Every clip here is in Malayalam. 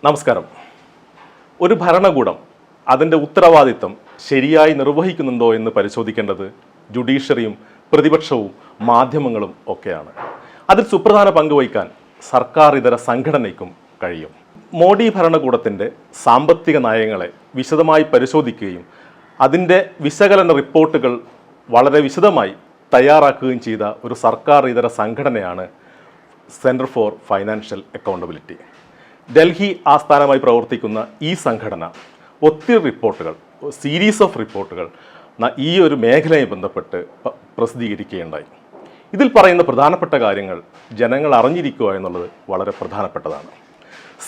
നമസ്കാരം. ഒരു ഭരണകൂടം അതിൻ്റെ ഉത്തരവാദിത്തം ശരിയായി നിർവഹിക്കുന്നുണ്ടോ എന്ന് പരിശോധിക്കേണ്ടത് ജുഡീഷ്യറിയും പ്രതിപക്ഷവും മാധ്യമങ്ങളും ഒക്കെയാണ്. അതിൽ സുപ്രധാന പങ്ക് വഹിക്കാൻ സർക്കാർ ഇതര സംഘടനയ്ക്കും കഴിയും. മോഡി ഭരണകൂടത്തിൻ്റെ സാമ്പത്തിക നയങ്ങളെ വിശദമായി പരിശോധിക്കുകയും അതിൻ്റെ വിശകലന റിപ്പോർട്ടുകൾ വളരെ വിശദമായി തയ്യാറാക്കുകയും ചെയ്ത ഒരു സർക്കാർ ഇതര സംഘടനയാണ് centre for financial accountability. Delhi ആസ്ഥാനമായി പ്രവർത്തിക്കുന്ന ഈ സംഘടന ഒത്തിരി റിപ്പോർട്ടുകൾ, സീരീസ് ഓഫ് റിപ്പോർട്ടുകൾ ഈ ഒരു മേഖലയെ ബന്ധപ്പെട്ട് പ്രസിദ്ധീകരിക്കുകയുണ്ടായി. ഇതിൽ പറയുന്ന പ്രധാനപ്പെട്ട കാര്യങ്ങൾ ജനങ്ങൾ അറിഞ്ഞിരിക്കുക എന്നുള്ളത് വളരെ പ്രധാനപ്പെട്ടതാണ്.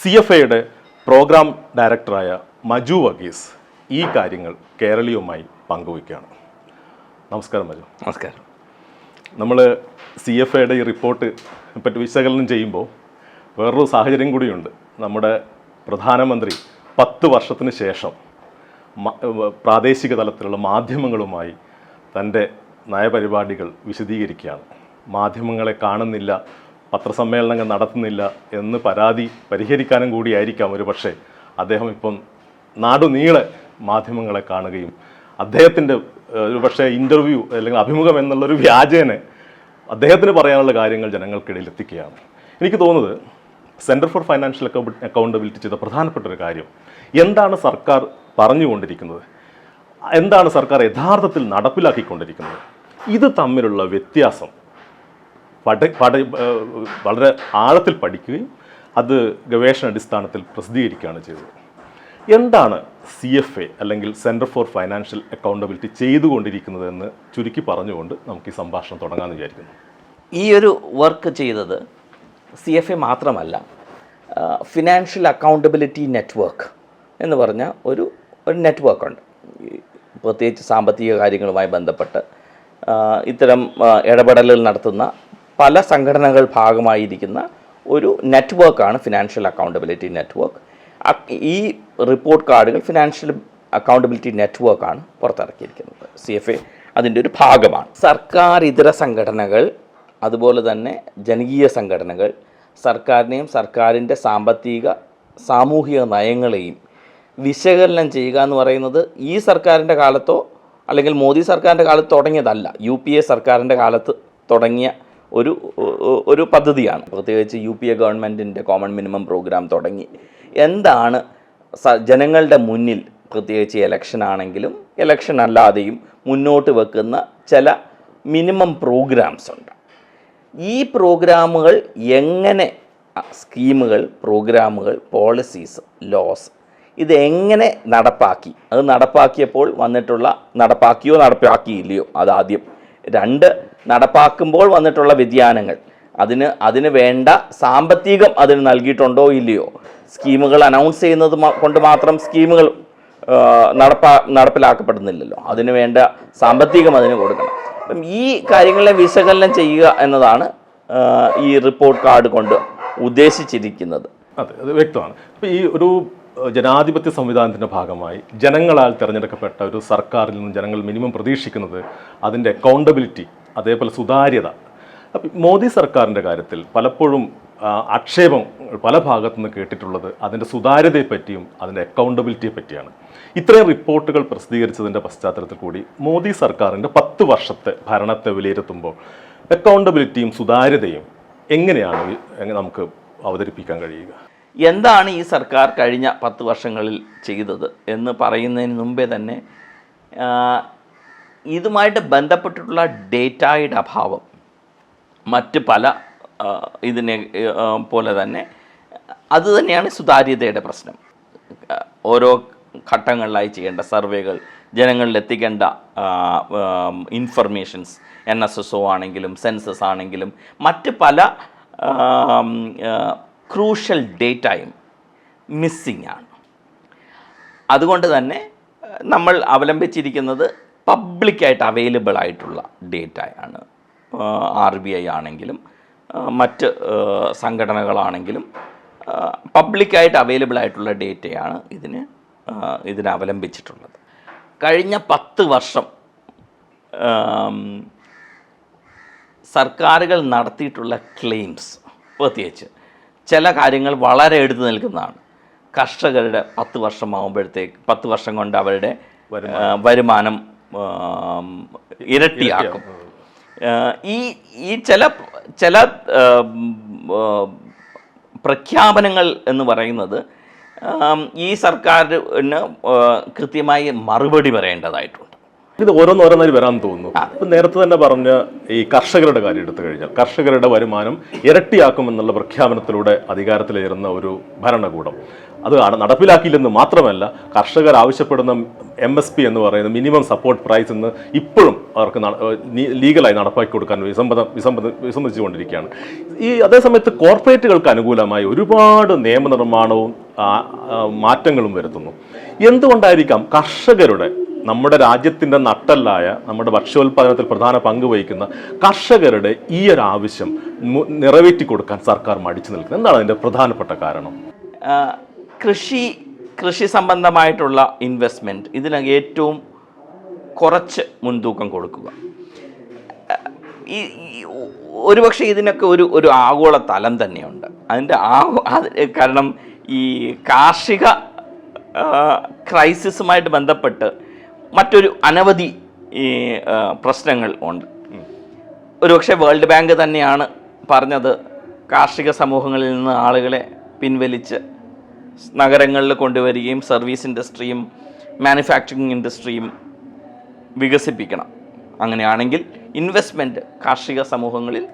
CFAയുടെ പ്രോഗ്രാം ഡയറക്ടറായ മജു വർഗീസ് ഈ കാര്യങ്ങൾ കേരളീയവുമായി പങ്കുവയ്ക്കുകയാണ്. നമസ്കാരം മജു. നമസ്കാരം. നമ്മൾ CFAയുടെ ഈ റിപ്പോർട്ട് പറ്റി വിശകലനം ചെയ്യുമ്പോൾ വേറൊരു സാഹചര്യം കൂടിയുണ്ട്. നമ്മുടെ പ്രധാനമന്ത്രി 10 വർഷത്തിന് ശേഷം പ്രാദേശിക തലത്തിലുള്ള മാധ്യമങ്ങളുമായി തൻ്റെ നയപരിപാടികൾ വിശദീകരിക്കുകയാണ്. മാധ്യമങ്ങളെ കാണുന്നില്ല, പത്രസമ്മേളനങ്ങൾ നടത്തുന്നില്ല എന്ന് പരാതി പരിഹരിക്കാനും കൂടിയായിരിക്കാം ഒരു പക്ഷേ അദ്ദേഹം ഇപ്പം നാടുനീളെ മാധ്യമങ്ങളെ കാണുകയും അദ്ദേഹത്തിൻ്റെ ഒരു പക്ഷേ ഇൻ്റർവ്യൂ അല്ലെങ്കിൽ അഭിമുഖം എന്നുള്ളൊരു വ്യാജേന അദ്ദേഹത്തിന് പറയാനുള്ള കാര്യങ്ങൾ ജനങ്ങൾക്കിടയിൽ എത്തിക്കുകയാണ്. എനിക്ക് തോന്നുന്നത് സെൻറ്റർ ഫോർ ഫൈനാൻഷ്യൽ അക്കൗണ്ടബിലിറ്റി ചെയ്ത പ്രധാനപ്പെട്ട ഒരു കാര്യം, എന്താണ് സർക്കാർ പറഞ്ഞുകൊണ്ടിരിക്കുന്നത്, എന്താണ് സർക്കാർ യഥാർത്ഥത്തിൽ നടപ്പിലാക്കിക്കൊണ്ടിരിക്കുന്നത്, ഇത് തമ്മിലുള്ള വ്യത്യാസം വളരെ ആഴത്തിൽ പഠിക്കുകയും അത് ഗവേഷണ അടിസ്ഥാനത്തിൽ പ്രസിദ്ധീകരിക്കുകയാണ് ചെയ്തത്. എന്താണ് CFA അല്ലെങ്കിൽ സെൻറ്റർ ഫോർ ഫൈനാൻഷ്യൽ അക്കൗണ്ടബിലിറ്റി ചെയ്തുകൊണ്ടിരിക്കുന്നത് എന്ന് ചുരുക്കി പറഞ്ഞുകൊണ്ട് നമുക്ക് ഈ സംഭാഷണം തുടങ്ങാമെന്ന് വിചാരിക്കുന്നു. ഈ ഒരു വർക്ക് ചെയ്തത് CFA മാത്രമല്ല, ഫിനാൻഷ്യൽ അക്കൗണ്ടബിലിറ്റി നെറ്റ്വർക്ക് എന്ന് പറഞ്ഞ ഒരു നെറ്റ്വർക്കുണ്ട്. പ്രത്യേകിച്ച് സാമ്പത്തിക കാര്യങ്ങളുമായി ബന്ധപ്പെട്ട് ഇത്തരം ഇടപെടലുകൾ നടത്തുന്ന പല സംഘടനകൾ ഭാഗമായിരിക്കുന്ന ഒരു നെറ്റ്വർക്കാണ് ഫിനാൻഷ്യൽ അക്കൗണ്ടബിലിറ്റി നെറ്റ്വർക്ക്. ഈ റിപ്പോർട്ട് കാർഡുകൾ ഫിനാൻഷ്യൽ അക്കൗണ്ടബിലിറ്റി നെറ്റ്വർക്കാണ് പുറത്തിറക്കിയിരിക്കുന്നത്. CFA അതിൻ്റെ ഒരു ഭാഗമാണ്. സർക്കാർ ഇതര സംഘടനകൾ, അതുപോലെ തന്നെ ജനകീയ സംഘടനകൾ സർക്കാരിനെയും സർക്കാരിൻ്റെ സാമൂഹിക നയങ്ങളെയും വിശകലനം ചെയ്യുക എന്ന് പറയുന്നത് ഈ സർക്കാരിൻ്റെ കാലത്തോ അല്ലെങ്കിൽ മോദി സർക്കാരിൻ്റെ കാലത്ത് തുടങ്ങിയതല്ല. UPA സർക്കാരിൻ്റെ കാലത്ത് തുടങ്ങിയ ഒരു പദ്ധതിയാണ്. പ്രത്യേകിച്ച് UPA ഗവൺമെൻറ്റിൻ്റെ കോമൺ മിനിമം പ്രോഗ്രാം തുടങ്ങി എന്താണ് ജനങ്ങളുടെ മുന്നിൽ, പ്രത്യേകിച്ച് ഇലക്ഷൻ ആണെങ്കിലും ഇലക്ഷൻ അല്ലാതെയും മുന്നോട്ട് വെക്കുന്ന ചില മിനിമം പ്രോഗ്രാംസ് ഉണ്ട്. ഈ പ്രോഗ്രാമുകൾ എങ്ങനെ, സ്കീമുകൾ, പ്രോഗ്രാമുകൾ, പോളിസീസ്, ലോസ് ഇതെങ്ങനെ നടപ്പാക്കി, അത് നടപ്പാക്കിയപ്പോൾ വന്നിട്ടുള്ള, നടപ്പാക്കിയോ നടപ്പാക്കിയില്ലയോ അതാദ്യം, 2 നടപ്പാക്കുമ്പോൾ വന്നിട്ടുള്ള വ്യതിയാനങ്ങൾ, അതിന് വേണ്ട സാമ്പത്തികം അതിന് നൽകിയിട്ടുണ്ടോ ഇല്ലയോ, സ്കീമുകൾ അനൗൺസ് ചെയ്യുന്നത് കൊണ്ട് മാത്രം സ്കീമുകൾ നടപ്പിലാക്കപ്പെടുന്നില്ലല്ലോ, അതിന് വേണ്ട സാമ്പത്തികം അതിന് കൊടുക്കണം. അപ്പം ഈ കാര്യങ്ങളെ വിശകലനം ചെയ്യുക എന്നതാണ് ഈ റിപ്പോർട്ട് കാർഡ് കൊണ്ട് ഉദ്ദേശിച്ചിരിക്കുന്നത്. അതെ, അത് വ്യക്തമാണ്. അപ്പോൾ ഈ ഒരു ജനാധിപത്യ സംവിധാനത്തിൻ്റെ ഭാഗമായി ജനങ്ങളാൽ തിരഞ്ഞെടുക്കപ്പെട്ട ഒരു സർക്കാരിൽ നിന്ന് ജനങ്ങൾ മിനിമം പ്രതീക്ഷിക്കുന്നത് അതിൻ്റെ അക്കൗണ്ടബിലിറ്റി, അതേപോലെ സുതാര്യത. അപ്പം മോദി സർക്കാരിൻ്റെ കാര്യത്തിൽ പലപ്പോഴും ആക്ഷേപം പല ഭാഗത്തു നിന്ന് കേട്ടിട്ടുള്ളത് അതിൻ്റെ സുതാര്യതയെ പറ്റിയും അതിൻ്റെ അക്കൗണ്ടബിലിറ്റിയെ പറ്റിയാണ്. ഇത്രയും റിപ്പോർട്ടുകൾ പ്രസിദ്ധീകരിച്ചതിൻ്റെ പശ്ചാത്തലത്തിൽ കൂടി മോദി സർക്കാരിൻ്റെ 10 വർഷത്തെ ഭരണത്തെ വിലയിരുത്തുമ്പോൾ അക്കൗണ്ടബിലിറ്റിയും സുതാര്യതയും എങ്ങനെയാണ് നമുക്ക് അവതരിപ്പിക്കാൻ കഴിയുക? എന്താണ് ഈ സർക്കാർ കഴിഞ്ഞ 10 വർഷങ്ങളിൽ ചെയ്തത് എന്ന് പറയുന്നതിന് മുമ്പേ തന്നെ ഇതുമായിട്ട് ബന്ധപ്പെട്ടിട്ടുള്ള ഡേറ്റയുടെ അഭാവം, മറ്റ് പല ഇതിനെ പോലെ തന്നെ അതുതന്നെയാണ് സുതാര്യതയുടെ പ്രശ്നം. ഓരോ ഘട്ടങ്ങളിലായി ചെയ്യേണ്ട സർവേകൾ, ജനങ്ങളിൽ എത്തിക്കേണ്ട ഇൻഫർമേഷൻസ്, NSSO ആണെങ്കിലും സെൻസസ് ആണെങ്കിലും മറ്റ് പല ക്രൂഷ്യൽ ഡേറ്റയും മിസ്സിംഗ് ആണ്. അതുകൊണ്ട് തന്നെ നമ്മൾ അവലംബിച്ചിരിക്കുന്നത് പബ്ലിക്കായിട്ട് അവൈലബിൾ ആയിട്ടുള്ള ഡേറ്റയാണ്. RBI ആണെങ്കിലും മറ്റ് സംഘടനകളാണെങ്കിലും പബ്ലിക്കായിട്ട് അവൈലബിൾ ആയിട്ടുള്ള ഡേറ്റയാണ് ഇതിനെ അവലംബിച്ചിട്ടുള്ളത്. കഴിഞ്ഞ 10 വർഷം സർക്കാരുകൾ നടത്തിയിട്ടുള്ള ക്ലെയിംസ്, പ്രത്യേകിച്ച് ചില കാര്യങ്ങൾ വളരെ എടുത്തു നിൽക്കുന്നതാണ്. കർഷകരുടെ 10 വർഷമാകുമ്പോഴത്തേക്ക് 10 വർഷം കൊണ്ട് അവരുടെ വരുമാനം ഇരട്ടിയാക്കും. ഈ ചില പ്രഖ്യാപനങ്ങൾ എന്ന് പറയുന്നത് ഈ സർക്കാരിന് കൃത്യമായി മറുപടി പറയേണ്ടതായിട്ടുണ്ട്. ഇത് ഓരോന്നോരോന്നായി വരാൻ തോന്നുന്നു. ഇപ്പം നേരത്തെ തന്നെ പറഞ്ഞ ഈ കർഷകരുടെ കാര്യം എടുത്തു കഴിഞ്ഞാൽ കർഷകരുടെ വരുമാനം ഇരട്ടിയാക്കുമെന്നുള്ള പ്രഖ്യാപനത്തിലൂടെ അധികാരത്തിലേറുന്ന ഒരു ഭരണകൂടം അത് നടപ്പിലാക്കിയില്ലെന്ന് മാത്രമല്ല, കർഷകർ ആവശ്യപ്പെടുന്ന MSP എന്ന് പറയുന്ന മിനിമം സപ്പോർട്ട് പ്രൈസ് എന്ന് ഇപ്പോഴും അവർക്ക് ലീഗലായി നടപ്പാക്കി കൊടുക്കാൻ വിസമ്മതിച്ചുകൊണ്ടിരിക്കുകയാണ്. അതേസമയത്ത് കോർപ്പറേറ്റുകൾക്ക് അനുകൂലമായി ഒരുപാട് നിയമനിർമ്മാണവും മാറ്റങ്ങളും വരുത്തുന്നു. എന്തുകൊണ്ടായിരിക്കാം കർഷകരുടെ, നമ്മുടെ രാജ്യത്തിൻ്റെ നട്ടല്ലായ, നമ്മുടെ ഭക്ഷ്യോൽപാദനത്തിൽ പ്രധാന പങ്ക് വഹിക്കുന്ന കർഷകരുടെ ഈ ഒരു ആവശ്യം നിറവേറ്റി കൊടുക്കാൻ സർക്കാർ മടിച്ചു നിൽക്കുന്നത്? എന്താണ് അതിൻ്റെ പ്രധാനപ്പെട്ട കാരണം? കൃഷി സംബന്ധമായിട്ടുള്ള ഇൻവെസ്റ്റ്മെൻറ്റ് ഇതിന് ഏറ്റവും കുറച്ച് മുൻതൂക്കം കൊടുക്കുക. ഒരുപക്ഷെ ഇതിനൊക്കെ ഒരു ആഗോള തലം തന്നെയുണ്ട്. കാരണം ഈ കാർഷിക ക്രൈസിസുമായിട്ട് ബന്ധപ്പെട്ട് മറ്റൊരു അനവധി പ്രശ്നങ്ങൾ ഉണ്ട്. ഒരുപക്ഷെ വേൾഡ് ബാങ്ക് തന്നെയാണ് പറഞ്ഞത്, കാർഷിക സമൂഹങ്ങളിൽ നിന്ന് ആളുകളെ പിൻവലിച്ച് നഗരങ്ങളിൽ കൊണ്ടുവരികയും സർവീസ് ഇൻഡസ്ട്രിയും മാനുഫാക്ചറിങ് ഇൻഡസ്ട്രിയും വികസിപ്പിക്കണം. അങ്ങനെയാണെങ്കിൽ ഇൻവെസ്റ്റ്മെൻറ്റ് കാർഷിക സമൂഹങ്ങളിൽ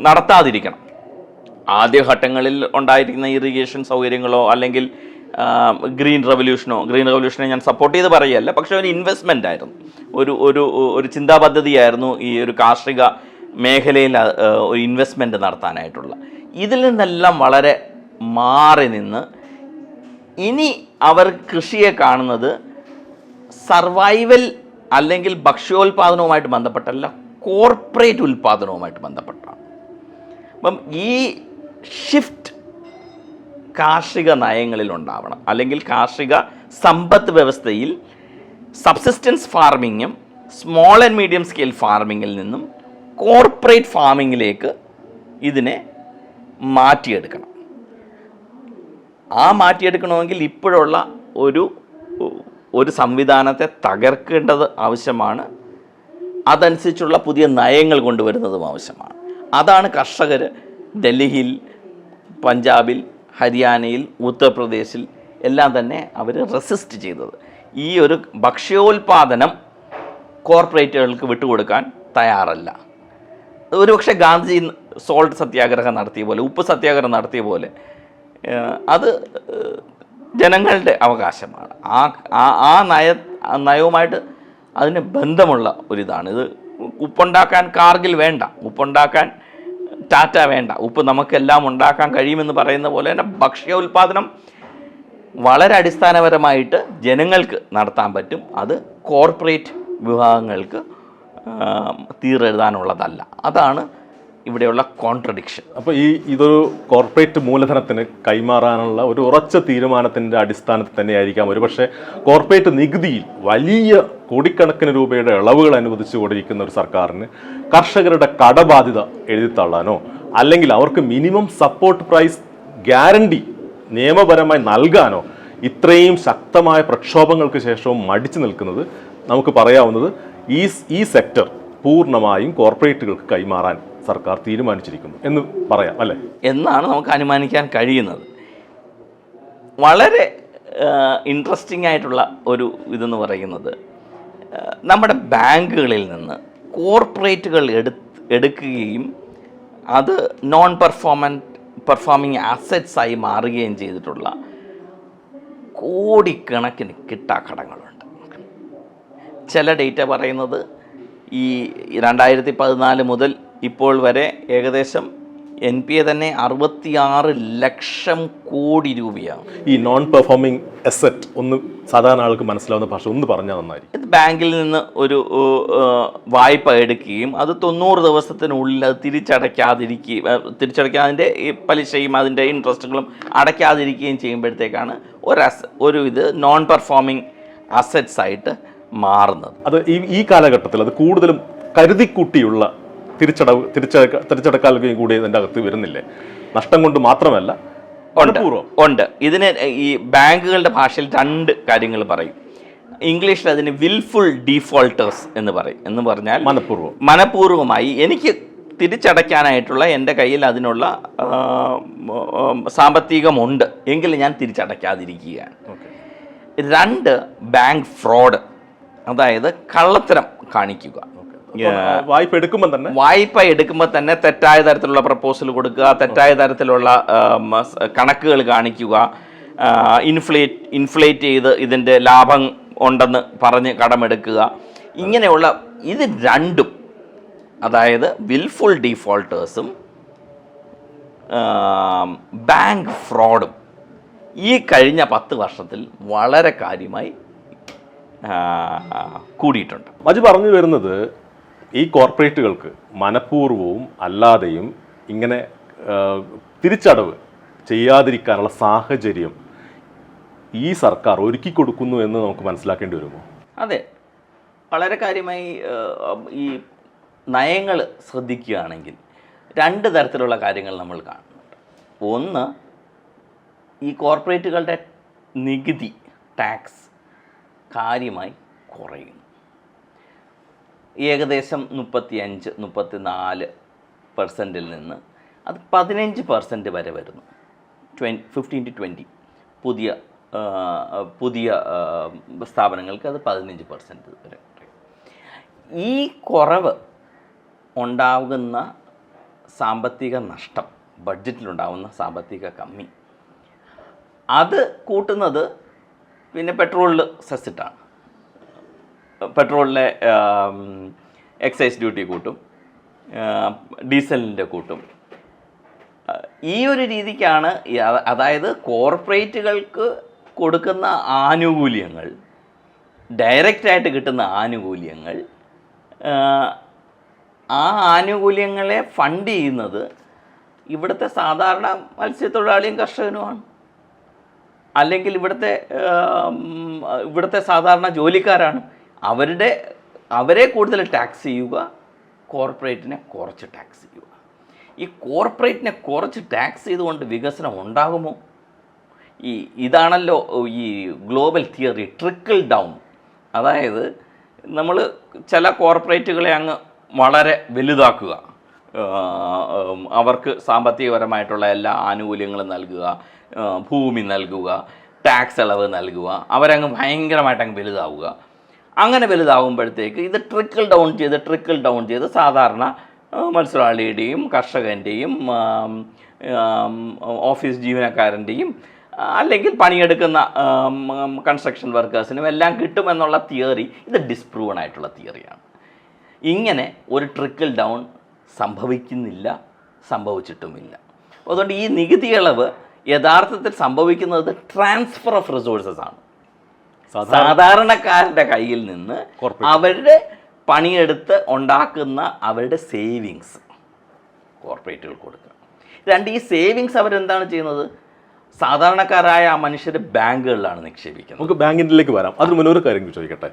നടത്താതിരിക്കണം. ആദ്യഘട്ടങ്ങളിൽ ഉണ്ടായിരിക്കുന്ന ഇറിഗേഷൻ സൗകര്യങ്ങളോ അല്ലെങ്കിൽ ഗ്രീൻ റവല്യൂഷനെ ഞാൻ സപ്പോർട്ട് ചെയ്ത് പറയുകയല്ല, പക്ഷേ ഒരു ഇൻവെസ്റ്റ്മെൻ്റ് ആയിരുന്നു, ഒരു ചിന്താ പദ്ധതിയായിരുന്നു ഈ ഒരു കാർഷിക മേഖലയിൽ ഒരു ഇൻവെസ്റ്റ്മെൻറ്റ് നടത്താനായിട്ടുള്ള. ഇതിൽ നിന്നെല്ലാം വളരെ മാറി നിന്ന് ഇനി അവർ കൃഷിയെ കാണുന്നത് സർവൈവൽ അല്ലെങ്കിൽ ഭക്ഷ്യോൽപാദനവുമായിട്ട് ബന്ധപ്പെട്ടല്ല, കോർപ്പറേറ്റ് ഉൽപാദനവുമായിട്ട് ബന്ധപ്പെട്ടാണ്. അപ്പം ഈ ഷിഫ്റ്റ് കാർഷിക നയങ്ങളിൽ ഉണ്ടാവണം. അല്ലെങ്കിൽ കാർഷിക സമ്പദ് വ്യവസ്ഥയിൽ സബ്സിസ്റ്റൻസ് ഫാർമിങ്ങും സ്മോൾ ആൻഡ് മീഡിയം സ്കെയിൽ ഫാർമിങ്ങിൽ നിന്നും കോർപ്പറേറ്റ് ഫാമിങ്ങിലേക്ക് ഇതിനെ മാറ്റിയെടുക്കണം. മാറ്റിയെടുക്കണമെങ്കിൽ ഇപ്പോഴുള്ള ഒരു സംവിധാനത്തെ തകർക്കേണ്ടത് ആവശ്യമാണ്. അതനുസരിച്ചുള്ള പുതിയ നയങ്ങൾ കൊണ്ടുവരുന്നതും ആവശ്യമാണ്. അതാണ് കർഷകർ ഡൽഹിയിൽ, പഞ്ചാബിൽ, ഹരിയാനയിൽ, ഉത്തർപ്രദേശിൽ എല്ലാം തന്നെ അവർ റെസിസ്റ്റ് ചെയ്തത്. ഈ ഒരു ഭക്ഷ്യോൽപാദനം കോർപ്പറേറ്റുകൾക്ക് വിട്ടുകൊടുക്കാൻ തയ്യാറല്ല. ഒരുപക്ഷെ ഗാന്ധിജി സോൾട്ട് സത്യാഗ്രഹം നടത്തിയ പോലെ, ഉപ്പ് സത്യാഗ്രഹം നടത്തിയ പോലെ അത് ജനങ്ങളുടെ അവകാശമാണ്. നയവുമായിട്ട് അതിന് ബന്ധമുള്ള ഒരിതാണ്. ഇത് ഉപ്പുണ്ടാക്കാൻ കാർഗിൽ വേണ്ട, ഉപ്പുണ്ടാക്കാൻ ടാറ്റ വേണ്ട, ഉപ്പ് നമുക്കെല്ലാം ഉണ്ടാക്കാൻ കഴിയുമെന്ന് പറയുന്ന പോലെ തന്നെ ഭക്ഷ്യ ഉൽപ്പാദനം വളരെ അടിസ്ഥാനപരമായിട്ട് ജനങ്ങൾക്ക് നടത്താൻ പറ്റും. അത് കോർപ്പറേറ്റ് വിഭാഗങ്ങൾക്ക് തീരെഴുതാനുള്ളതല്ല. അതാണ് ഇവിടെയുള്ള കോൺട്രഡിക്ഷൻ. അപ്പോൾ ഇതൊരു കോർപ്പറേറ്റ് മൂലധനത്തിന് കൈമാറാനുള്ള ഒരു ഉറച്ച തീരുമാനത്തിൻ്റെ അടിസ്ഥാനത്തിൽ തന്നെയായിരിക്കാം ഒരുപക്ഷെ കോർപ്പറേറ്റ് നികുതിയിൽ വലിയ കോടിക്കണക്കിന് രൂപയുടെ ഇളവുകൾ അനുവദിച്ചു കൊണ്ടിരിക്കുന്ന ഒരു സർക്കാരിന് കർഷകരുടെ കടബാധ്യത എഴുതിത്തള്ളാനോ അല്ലെങ്കിൽ അവർക്ക് മിനിമം സപ്പോർട്ട് പ്രൈസ് ഗ്യാരണ്ടി നിയമപരമായി നൽകാനോ ഇത്രയും ശക്തമായ പ്രക്ഷോഭങ്ങൾക്ക് ശേഷവും മടിച്ചു നിൽക്കുന്നത് നമുക്ക് പറയാവുന്നത് ഈ സെക്ടർ പൂർണ്ണമായും കോർപ്പറേറ്റുകൾക്ക് കൈമാറാൻ സർക്കാർ തീരുമാനിച്ചിരിക്കുന്നു എന്ന് പറയാം, അല്ലേ? എന്നാണ് നമുക്ക് അനുമാനിക്കാൻ കഴിയുന്നത്. വളരെ ഇൻട്രസ്റ്റിംഗ് ആയിട്ടുള്ള ഒരു ഇതെന്ന് പറയുന്നത്, നമ്മുടെ ബാങ്കുകളിൽ നിന്ന് കോർപ്പറേറ്റുകൾ എടുക്കുകയും അത് നോൺ പെർഫോമിങ് ആസറ്റ്സായി മാറുകയും ചെയ്തിട്ടുള്ള കോടിക്കണക്കിന് കിട്ടാക്കടങ്ങളുണ്ട്. ചില ഡേറ്റ പറയുന്നത് ഈ 2014 മുതൽ ഇപ്പോൾ വരെ ഏകദേശം NPA തന്നെ 66 ലക്ഷം കോടി രൂപയാണ്. ഈ നോൺ പെർഫോമിംഗ് അസറ്റ് ഒന്ന് സാധാരണ ആൾക്ക് മനസ്സിലാവുന്ന ഭാഷ ഒന്ന് പറഞ്ഞാൽ നന്നായിരിക്കും. ഇത് ബാങ്കിൽ നിന്ന് ഒരു വായ്പ എടുക്കുകയും അത് 90 ദിവസത്തിനുള്ളിൽ അത് തിരിച്ചടയ്ക്കാതിൻ്റെ ഈ പലിശയും അതിൻ്റെ ഇൻട്രസ്റ്റുകളും അടയ്ക്കാതിരിക്കുകയും ചെയ്യുമ്പോഴത്തേക്കാണ് ഒരു ഇത് നോൺ പെർഫോമിംഗ് അസറ്റ്സ് ആയിട്ട് മാറുന്നത്. അത് ഈ കാലഘട്ടത്തിൽ അത് കൂടുതലും കരുതിക്കൂട്ടിയുള്ള തിരിച്ചടക്കാലും കൂടി ഇതിൻ്റെ അകത്ത് വരുന്നില്ലേ? നഷ്ടം കൊണ്ട് മാത്രമല്ല, ഉണ്ട്. ഇതിന് ഈ ബാങ്കുകളുടെ ഭാഷയിൽ 2 കാര്യങ്ങൾ പറയും. ഇംഗ്ലീഷിൽ അതിന് വിൽഫുൾ ഡീഫോൾട്ടേഴ്സ് എന്ന് പറയും. എന്ന് പറഞ്ഞാൽ മനഃപൂർവ്വമായി എനിക്ക് തിരിച്ചടയ്ക്കാനായിട്ടുള്ള എൻ്റെ കയ്യിൽ അതിനുള്ള സാമ്പത്തികമുണ്ട് എങ്കിലും ഞാൻ തിരിച്ചടയ്ക്കാതിരിക്കുകയാണ്. 2 ബാങ്ക് ഫ്രോഡ്, അതായത് കള്ളത്തരം കാണിക്കുക. വായ്പ എടുക്കുമ്പോൾ തന്നെ തെറ്റായ തരത്തിലുള്ള പ്രപ്പോസൽ കൊടുക്കുക, തെറ്റായ തരത്തിലുള്ള കണക്കുകൾ കാണിക്കുക, ഇൻഫ്ലേറ്റ് ചെയ്ത് ഇതിൻ്റെ ലാഭം ഉണ്ടെന്ന് പറഞ്ഞ് കടമെടുക്കുക. ഇങ്ങനെയുള്ള ഇത് 2, അതായത് വിൽഫുൾ ഡീഫോൾട്ടേഴ്സും ബാങ്ക് ഫ്രോഡും ഈ കഴിഞ്ഞ 10 വർഷത്തിൽ വളരെ കാര്യമായി കൂടിയിട്ടുണ്ട്. മജു പറഞ്ഞു വരുന്നത് ഈ കോർപ്പറേറ്റുകൾക്ക് മനഃപൂർവ്വവും അല്ലാതെയും ഇങ്ങനെ തിരിച്ചടവ് ചെയ്യാതിരിക്കാനുള്ള സാഹചര്യം ഈ സർക്കാർ ഒരുക്കി കൊടുക്കുന്നു എന്ന് നമുക്ക് മനസ്സിലാക്കേണ്ടി വരുമോ? അതെ, വളരെ കാര്യമായി ഈ നയങ്ങൾ ശ്രദ്ധിക്കുകയാണെങ്കിൽ 2 തരത്തിലുള്ള കാര്യങ്ങൾ നമ്മൾ കാണുന്നുണ്ട്. ഒന്ന്, ഈ കോർപ്പറേറ്റുകളുടെ നികുതി ടാക്സ് കാര്യമായി കുറയുന്നു. ഏകദേശം 35-34% നിന്ന് അത് 15% വരെ വരുന്നു. 15 to 20 പുതിയ സ്ഥാപനങ്ങൾക്ക് അത് 15% വരെ. ഈ കുറവ് ഉണ്ടാകുന്ന സാമ്പത്തിക നഷ്ടം, ബഡ്ജറ്റിലുണ്ടാകുന്ന സാമ്പത്തിക കമ്മി, അത് കൂട്ടുന്നത് പിന്നെ പെട്രോളിൽ സെസ്സിട്ടാണ്. പെട്രോളിലെ എക്സൈസ് ഡ്യൂട്ടി കൂട്ടും, ഡീസലിൻ്റെ കൂട്ടും. ഈ ഒരു രീതിക്കാണ്, അതായത് കോർപ്പറേറ്റുകൾക്ക് കൊടുക്കുന്ന ആനുകൂല്യങ്ങൾ, ഡയറക്റ്റായിട്ട് കിട്ടുന്ന ആനുകൂല്യങ്ങൾ, ആ ആനുകൂല്യങ്ങളെ ഫണ്ട് ചെയ്യുന്നത് ഇവിടുത്തെ സാധാരണ മത്സ്യത്തൊഴിലാളിയും കർഷകനുമാണ്. അല്ലെങ്കിൽ ഇവിടുത്തെ സാധാരണ ജോലിക്കാരാണ്. അവരെ കൂടുതൽ ടാക്സ് ചെയ്യുക, കോർപ്പറേറ്റിനെ കുറച്ച് ടാക്സ് ചെയ്യുക. ഈ കോർപ്പറേറ്റിനെ കുറച്ച് ടാക്സ് ചെയ്തുകൊണ്ട് വികസനം ഉണ്ടാകുമോ? ഇതാണല്ലോ ഈ ഗ്ലോബൽ തിയറി, ട്രിക്കിൾ ഡൗൺ. അതായത് നമ്മൾ ചില കോർപ്പറേറ്റുകളെ അങ്ങ് വളരെ വലുതാക്കുക, അവർക്ക് സാമ്പത്തികപരമായിട്ടുള്ള എല്ലാ ആനുകൂല്യങ്ങളും നൽകുക, ഭൂമി നൽകുക, ടാക്സ് ഇളവ് നൽകുക, അവരങ്ങ് ഭയങ്കരമായിട്ട് അങ്ങ് വലുതാവുക. അങ്ങനെ വലുതാവുമ്പോഴത്തേക്ക് ഇത് ട്രിക്കിൾ ഡൗൺ ചെയ്ത് സാധാരണ മത്സ്യത്തൊഴിലാളിയുടെയും കർഷകൻ്റെയും ഓഫീസ് ജീവനക്കാരൻ്റെയും അല്ലെങ്കിൽ പണിയെടുക്കുന്ന കൺസ്ട്രക്ഷൻ വർക്കേഴ്സിനും എല്ലാം കിട്ടുമെന്നുള്ള തിയറി ഇത് ഡിസ്പ്രൂവൺ ആയിട്ടുള്ള തിയറിയാണ്. ഇങ്ങനെ ഒരു ട്രിക്കിൾ ഡൗൺ സംഭവിച്ചിട്ടുമില്ല. അതുകൊണ്ട് ഈ നികുതി ഇളവ് യഥാർത്ഥത്തിൽ സംഭവിക്കുന്നത് ട്രാൻസ്ഫർ ഓഫ് റിസോഴ്സസ് ആണ്. സാധാരണക്കാരുടെ കയ്യിൽ നിന്ന് അവരുടെ പണിയെടുത്ത് ഉണ്ടാക്കുന്ന അവരുടെ സേവിങ്സ് കോർപ്പറേറ്റുകൾ കൊടുക്കുക. 2, ഈ സേവിങ്സ് അവരെന്താണ് ചെയ്യുന്നത്? സാധാരണക്കാരായ ആ മനുഷ്യരുടെ ബാങ്കുകളിലാണ് നിക്ഷേപിക്കുന്നത്. നമുക്ക് ബാങ്കിലേക്ക് വരാം. അതിന് മുന്നേ ഒരു കാര്യം ചോദിക്കട്ടെ.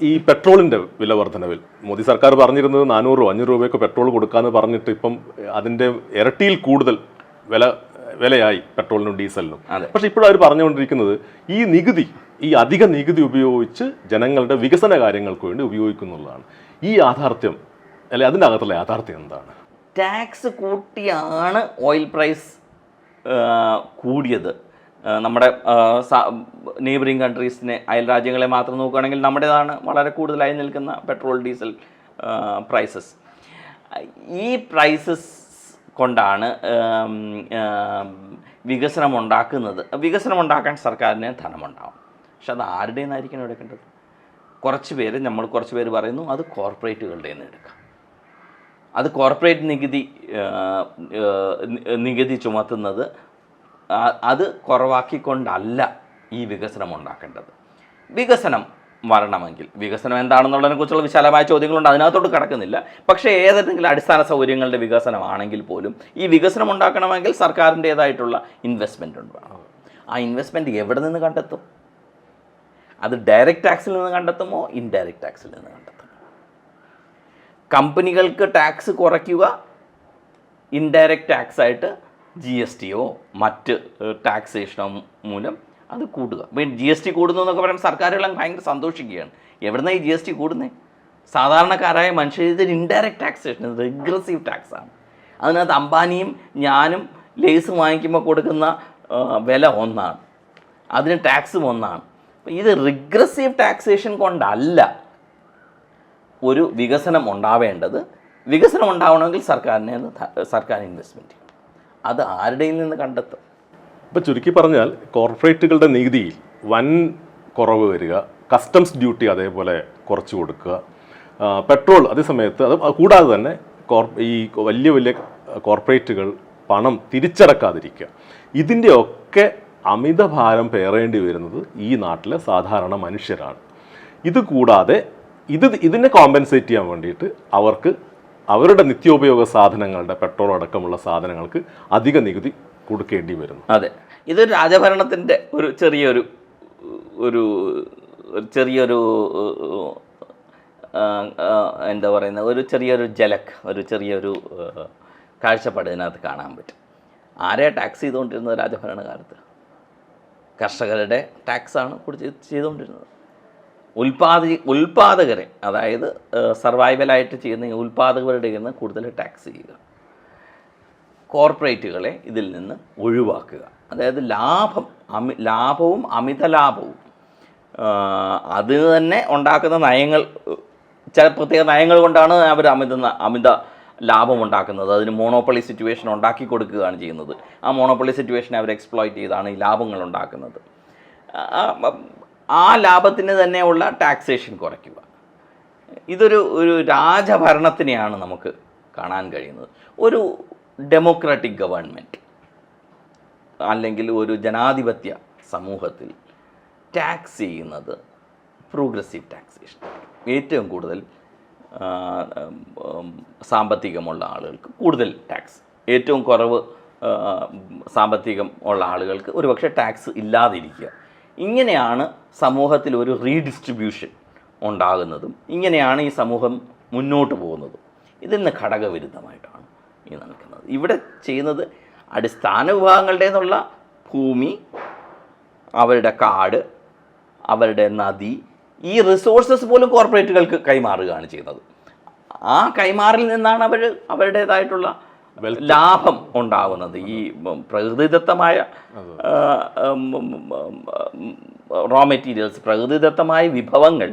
ഈ പെട്രോളിൻ്റെ വില വർധനവിൽ മോദി സർക്കാർ പറഞ്ഞിരുന്നത് 400-500 രൂപയൊക്കെ പെട്രോൾ കൊടുക്കാമെന്ന് പറഞ്ഞിട്ട് ഇപ്പം അതിൻ്റെ ഇരട്ടിയിൽ കൂടുതൽ വിലയായി പെട്രോളിനും ഡീസലിനും. പക്ഷേ ഇപ്പോഴും അവർ പറഞ്ഞുകൊണ്ടിരിക്കുന്നത് ഈ അധിക നികുതി ഉപയോഗിച്ച് ജനങ്ങളുടെ വികസന കാര്യങ്ങൾക്ക് വേണ്ടി ഉപയോഗിക്കുന്നുള്ളതാണ്. ഈ യാഥാർത്ഥ്യം, അല്ലെ അതിൻ്റെ അകത്തുള്ള യാഥാർത്ഥ്യം എന്താണ്? ടാക്സ് കൂട്ടിയാണ് ഓയിൽ പ്രൈസ് കൂടിയത്. നമ്മുടെ നെയ്ബറിങ് കൺട്രീസിനെ, അയൽ രാജ്യങ്ങളെ മാത്രം നോക്കുകയാണെങ്കിൽ നമ്മുടേതാണ് വളരെ കൂടുതലായി നിൽക്കുന്ന പെട്രോൾ ഡീസൽ പ്രൈസസ്. ഈ പ്രൈസസ് കൊണ്ടാണ് വികസനം ഉണ്ടാക്കാൻ സർക്കാരിന് ധനമുണ്ടാവും. പക്ഷെ അത് ആരുടെ നിന്നായിരിക്കണം എടുക്കേണ്ടത്? കുറച്ച് പേര് പറയുന്നു അത് കോർപ്പറേറ്റുകളുടെ നിന്ന് എടുക്കാം. അത് കോർപ്പറേറ്റ് നികുതി ചുമത്തുന്നത് അത് കുറവാക്കിക്കൊണ്ടല്ല ഈ വികസനം ഉണ്ടാക്കേണ്ടത്. വികസനം വരണമെങ്കിൽ, വികസനം എന്താണെന്നുള്ളതിനെ കുറിച്ചുള്ള വിശാലമായ ചോദ്യങ്ങളുണ്ട്, അതിനകത്തോട്ട് കിടക്കുന്നില്ല. പക്ഷേ ഏതെങ്കിലും അടിസ്ഥാന സൗകര്യങ്ങളുടെ വികസനമാണെങ്കിൽ പോലും ഈ വികസനം ഉണ്ടാക്കണമെങ്കിൽ സർക്കാരിൻ്റേതായിട്ടുള്ള ഇൻവെസ്റ്റ്മെൻ്റ് ഉണ്ടാകും. ആ ഇൻവെസ്റ്റ്മെൻറ്റ് എവിടെ നിന്ന് കണ്ടെത്തും? അത് ഡയറക്റ്റ് ടാക്സിൽ നിന്ന് കണ്ടെത്തുമോ, ഇൻഡയറക്റ്റ് ടാക്സിൽ നിന്ന് കണ്ടെത്തുമോ? കമ്പനികൾക്ക് ടാക്സ് കുറയ്ക്കുക, ഇൻഡയറക്റ്റ് ടാക്സായിട്ട് GST-യോ മറ്റ് ടാക്സേഷനോ മൂലം അത് കൂടുക. ഇപ്പം GST കൂടുന്നു എന്നൊക്കെ പറയുമ്പോൾ സർക്കാരുകളെല്ലാം ഭയങ്കര സന്തോഷിക്കുകയാണ്. എവിടുന്നാണ് ഈ GST കൂടുന്നത്? സാധാരണക്കാരായ മനുഷ്യർ ഇത് ഇൻഡയറക്റ്റ് ടാക്സേഷൻ, റിഗ്രസീവ് ടാക്സാണ്. അതിനകത്ത് അംബാനിയും ഞാനും ലേസ് വാങ്ങിക്കുമ്പോൾ കൊടുക്കുന്ന വില ഒന്നാണ്, അതിന് ടാക്സും ഒന്നാണ്. ഇത് റിഗ്രസീവ് ടാക്സേഷൻ കൊണ്ടല്ല ഒരു വികസനം ഉണ്ടാവേണ്ടത്. വികസനം ഉണ്ടാവണമെങ്കിൽ സർക്കാർ ഇൻവെസ്റ്റ്മെൻറ്റ് ചെയ്യും. അത് ആരുടെയിൽ നിന്ന് കണ്ടെത്തും? ഇപ്പോൾ ചുരുക്കി പറഞ്ഞാൽ കോർപ്പറേറ്റുകളുടെ നികുതിയിൽ വൻ കുറവ് വരിക, കസ്റ്റംസ് ഡ്യൂട്ടി അതേപോലെ കുറച്ച് കൊടുക്കുക, പെട്രോൾ അതേസമയത്ത് അത് കൂടാതെ തന്നെ ഈ വലിയ വലിയ കോർപ്പറേറ്റുകൾ പണം തിരിച്ചടക്കാതിരിക്കുക, ഇതിൻ്റെയൊക്കെ അമിതഭാരം പേറേണ്ടി വരുന്നത് ഈ നാട്ടിലെ സാധാരണ മനുഷ്യരാണ്. ഇത് കൂടാതെ ഇതിനെ കോമ്പൻസേറ്റ് ചെയ്യാൻ വേണ്ടിയിട്ട് അവർക്ക് അവരുടെ നിത്യോപയോഗ സാധനങ്ങളുടെ പെട്രോൾ അടക്കമുള്ള സാധനങ്ങൾക്ക് അധിക നികുതി കൊടുക്കേണ്ടി വരുന്നു. അതെ, ഇതൊരു രാജഭരണത്തിൻ്റെ ഒരു ചെറിയൊരു എന്താ പറയുന്നത്, ഒരു ചെറിയൊരു കാഴ്ചപ്പാട് ഇതിനകത്ത് കാണാൻ പറ്റും. ആരെയാ ടാക്സ് ചെയ്തുകൊണ്ടിരുന്നത് രാജഭരണകാലത്ത്? കർഷകരുടെ ടാക്സാണ് ചെയ്തുകൊണ്ടിരുന്നത്. ഉൽപ്പാദകരെ, അതായത് സർവൈവലായിട്ട് ചെയ്യുന്ന ഉൽപ്പാദകരുടെ നിന്ന് കൂടുതൽ ടാക്സ് ചെയ്യുക, കോർപ്പറേറ്റുകളെ ഇതിൽ നിന്ന് ഒഴിവാക്കുക. അതായത് ലാഭവും അമിത ലാഭവും അതിന് തന്നെ ഉണ്ടാക്കുന്ന നയങ്ങൾ, ചില പ്രത്യേക നയങ്ങൾ കൊണ്ടാണ് അവർ അമിത ലാഭം ഉണ്ടാക്കുന്നത്. അതിന് മോണോപ്പൊളി സിറ്റുവേഷൻ ഉണ്ടാക്കി കൊടുക്കുകയാണ് ചെയ്യുന്നത്. ആ മോണോപ്പൊളി സിറ്റുവേഷനെ അവർ എക്സ്പ്ലോയിറ്റ് ചെയ്താണ് ഈ ലാഭങ്ങൾ ഉണ്ടാക്കുന്നത്. ആ ലാഭത്തിന് തന്നെയുള്ള ടാക്സേഷൻ കുറയ്ക്കുക. ഇതൊരു രാജഭരണത്തിനെയാണ് നമുക്ക് കാണാൻ കഴിയുന്നത്. ഒരു ഡെമോക്രാറ്റിക് ഗവൺമെൻറ് അല്ലെങ്കിൽ ഒരു ജനാധിപത്യ സമൂഹത്തിൽ ടാക്സ് ചെയ്യുന്നത് പ്രോഗ്രസീവ് ടാക്സേഷൻ. ഏറ്റവും കൂടുതൽ സാമ്പത്തികമുള്ള ആളുകൾക്ക് കൂടുതൽ ടാക്സ്, ഏറ്റവും കുറവ് സാമ്പത്തികം ഉള്ള ആളുകൾക്ക് ഒരുപക്ഷെ ടാക്സ് ഇല്ലാതിരിക്കുക. ഇങ്ങനെയാണ് സമൂഹത്തിൽ ഒരു റീഡിസ്ട്രിബ്യൂഷൻ ഉണ്ടാകുന്നതും ഇങ്ങനെയാണ് ഈ സമൂഹം മുന്നോട്ട് പോകുന്നതും. ഇതിൽ നിന്ന് ഘടകവിരുദ്ധമായിട്ടാണ് ഈ നടക്കുന്നത്. ഇവിടെ ചെയ്യുന്നത് അടിസ്ഥാന വിഭാഗങ്ങളുടെ നിന്നുള്ള ഭൂമി, അവരുടെ കാട്, അവരുടെ നദി, ഈ റിസോഴ്സസ് പോലും കോർപ്പറേറ്റുകൾക്ക് കൈമാറുകയാണ് ചെയ്യുന്നത്. ആ കൈമാറിൽ നിന്നാണ് അവരുടേതായിട്ടുള്ള ലാഭം ഉണ്ടാകുന്നത്. ഈ പ്രകൃതിദത്തമായ റോ മെറ്റീരിയൽസ്, പ്രകൃതിദത്തമായ വിഭവങ്ങൾ,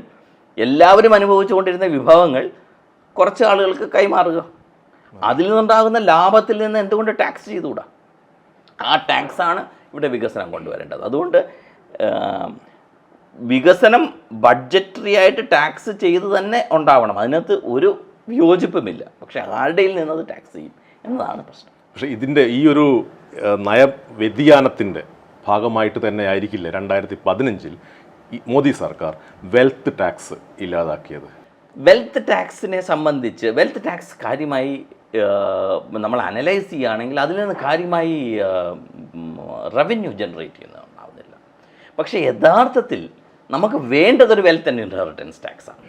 എല്ലാവരും അനുഭവിച്ചുകൊണ്ടിരുന്ന വിഭവങ്ങൾ കുറച്ച് ആളുകൾക്ക് കൈമാറുക. അതിൽ നിന്നുണ്ടാകുന്ന ലാഭത്തിൽ നിന്ന് എന്തുകൊണ്ട് ടാക്സ് ചെയ്തുകൂടാ? ആ ടാക്സാണ് ഇവിടെ വികസനം കൊണ്ടുവരേണ്ടത്. അതുകൊണ്ട് വികസനം ബഡ്ജറ്ററി ആയിട്ട് ടാക്സ് ചെയ്ത് തന്നെ ഉണ്ടാവണം. അതിനകത്ത് ഒരു വിയോജിപ്പുമില്ല. പക്ഷേ ആരുടെയിൽ നിന്നത് ടാക്സ് ചെയ്യും എന്നതാണ് പ്രശ്നം. പക്ഷേ ഇതിൻ്റെ ഈ ഒരു നയ വ്യതിയാനത്തിൻ്റെ ഭാഗമായിട്ട് തന്നെ ആയിരിക്കില്ല 2015 മോദി സർക്കാർ വെൽത്ത് ടാക്സ് ഇല്ലാതാക്കിയത്. വെൽത്ത് ടാക്സിനെ സംബന്ധിച്ച് വെൽത്ത് ടാക്സ് കാര്യമായി നമ്മൾ അനലൈസ് ചെയ്യുകയാണെങ്കിൽ അതിൽ നിന്ന് കാര്യമായി റവന്യൂ ജനറേറ്റ് ചെയ്യുന്നുണ്ടാവുന്നില്ല. പക്ഷേ യഥാർത്ഥത്തിൽ നമുക്ക് വേണ്ടതൊരു വെൽത്ത് ആൻഡ് ഇൻഹെറിറ്റൻസ് ടാക്സാണ്.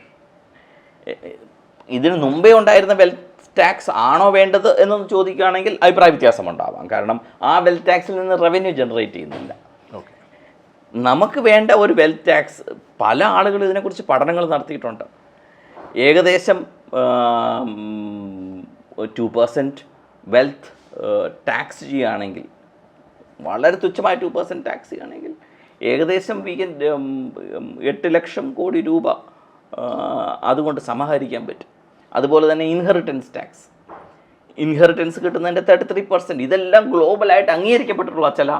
ഇതിന് മുമ്പേ ഉണ്ടായിരുന്ന വെൽത്ത് ടാക്സ് ആണോ വേണ്ടത് എന്നൊന്ന് ചോദിക്കുകയാണെങ്കിൽ അഭിപ്രായ വ്യത്യാസം ഉണ്ടാവാം. കാരണം ആ വെൽത്ത് ടാക്സിൽ നിന്ന് റവന്യൂ ജനറേറ്റ് ചെയ്യുന്നില്ല. നമുക്ക് വേണ്ട ഒരു വെൽത്ത് ടാക്സ്, പല ആളുകൾ ഇതിനെക്കുറിച്ച് പഠനങ്ങൾ നടത്തിയിട്ടുണ്ട്. ഏകദേശം 2% വെൽത്ത് ടാക്സ് ചെയ്യുകയാണെങ്കിൽ, വളരെ തുച്ഛമായ 2% ടാക്സ് ചെയ്യുകയാണെങ്കിൽ ഏകദേശം 8 ലക്ഷം കോടി രൂപ അതുകൊണ്ട് സമാഹരിക്കാൻ പറ്റും. അതുപോലെ തന്നെ ഇൻഹെറിറ്റൻസ് കിട്ടുന്നതിൻ്റെ 33%. ഇതെല്ലാം ഗ്ലോബലായിട്ട് അംഗീകരിക്കപ്പെട്ടിട്ടുള്ള ചില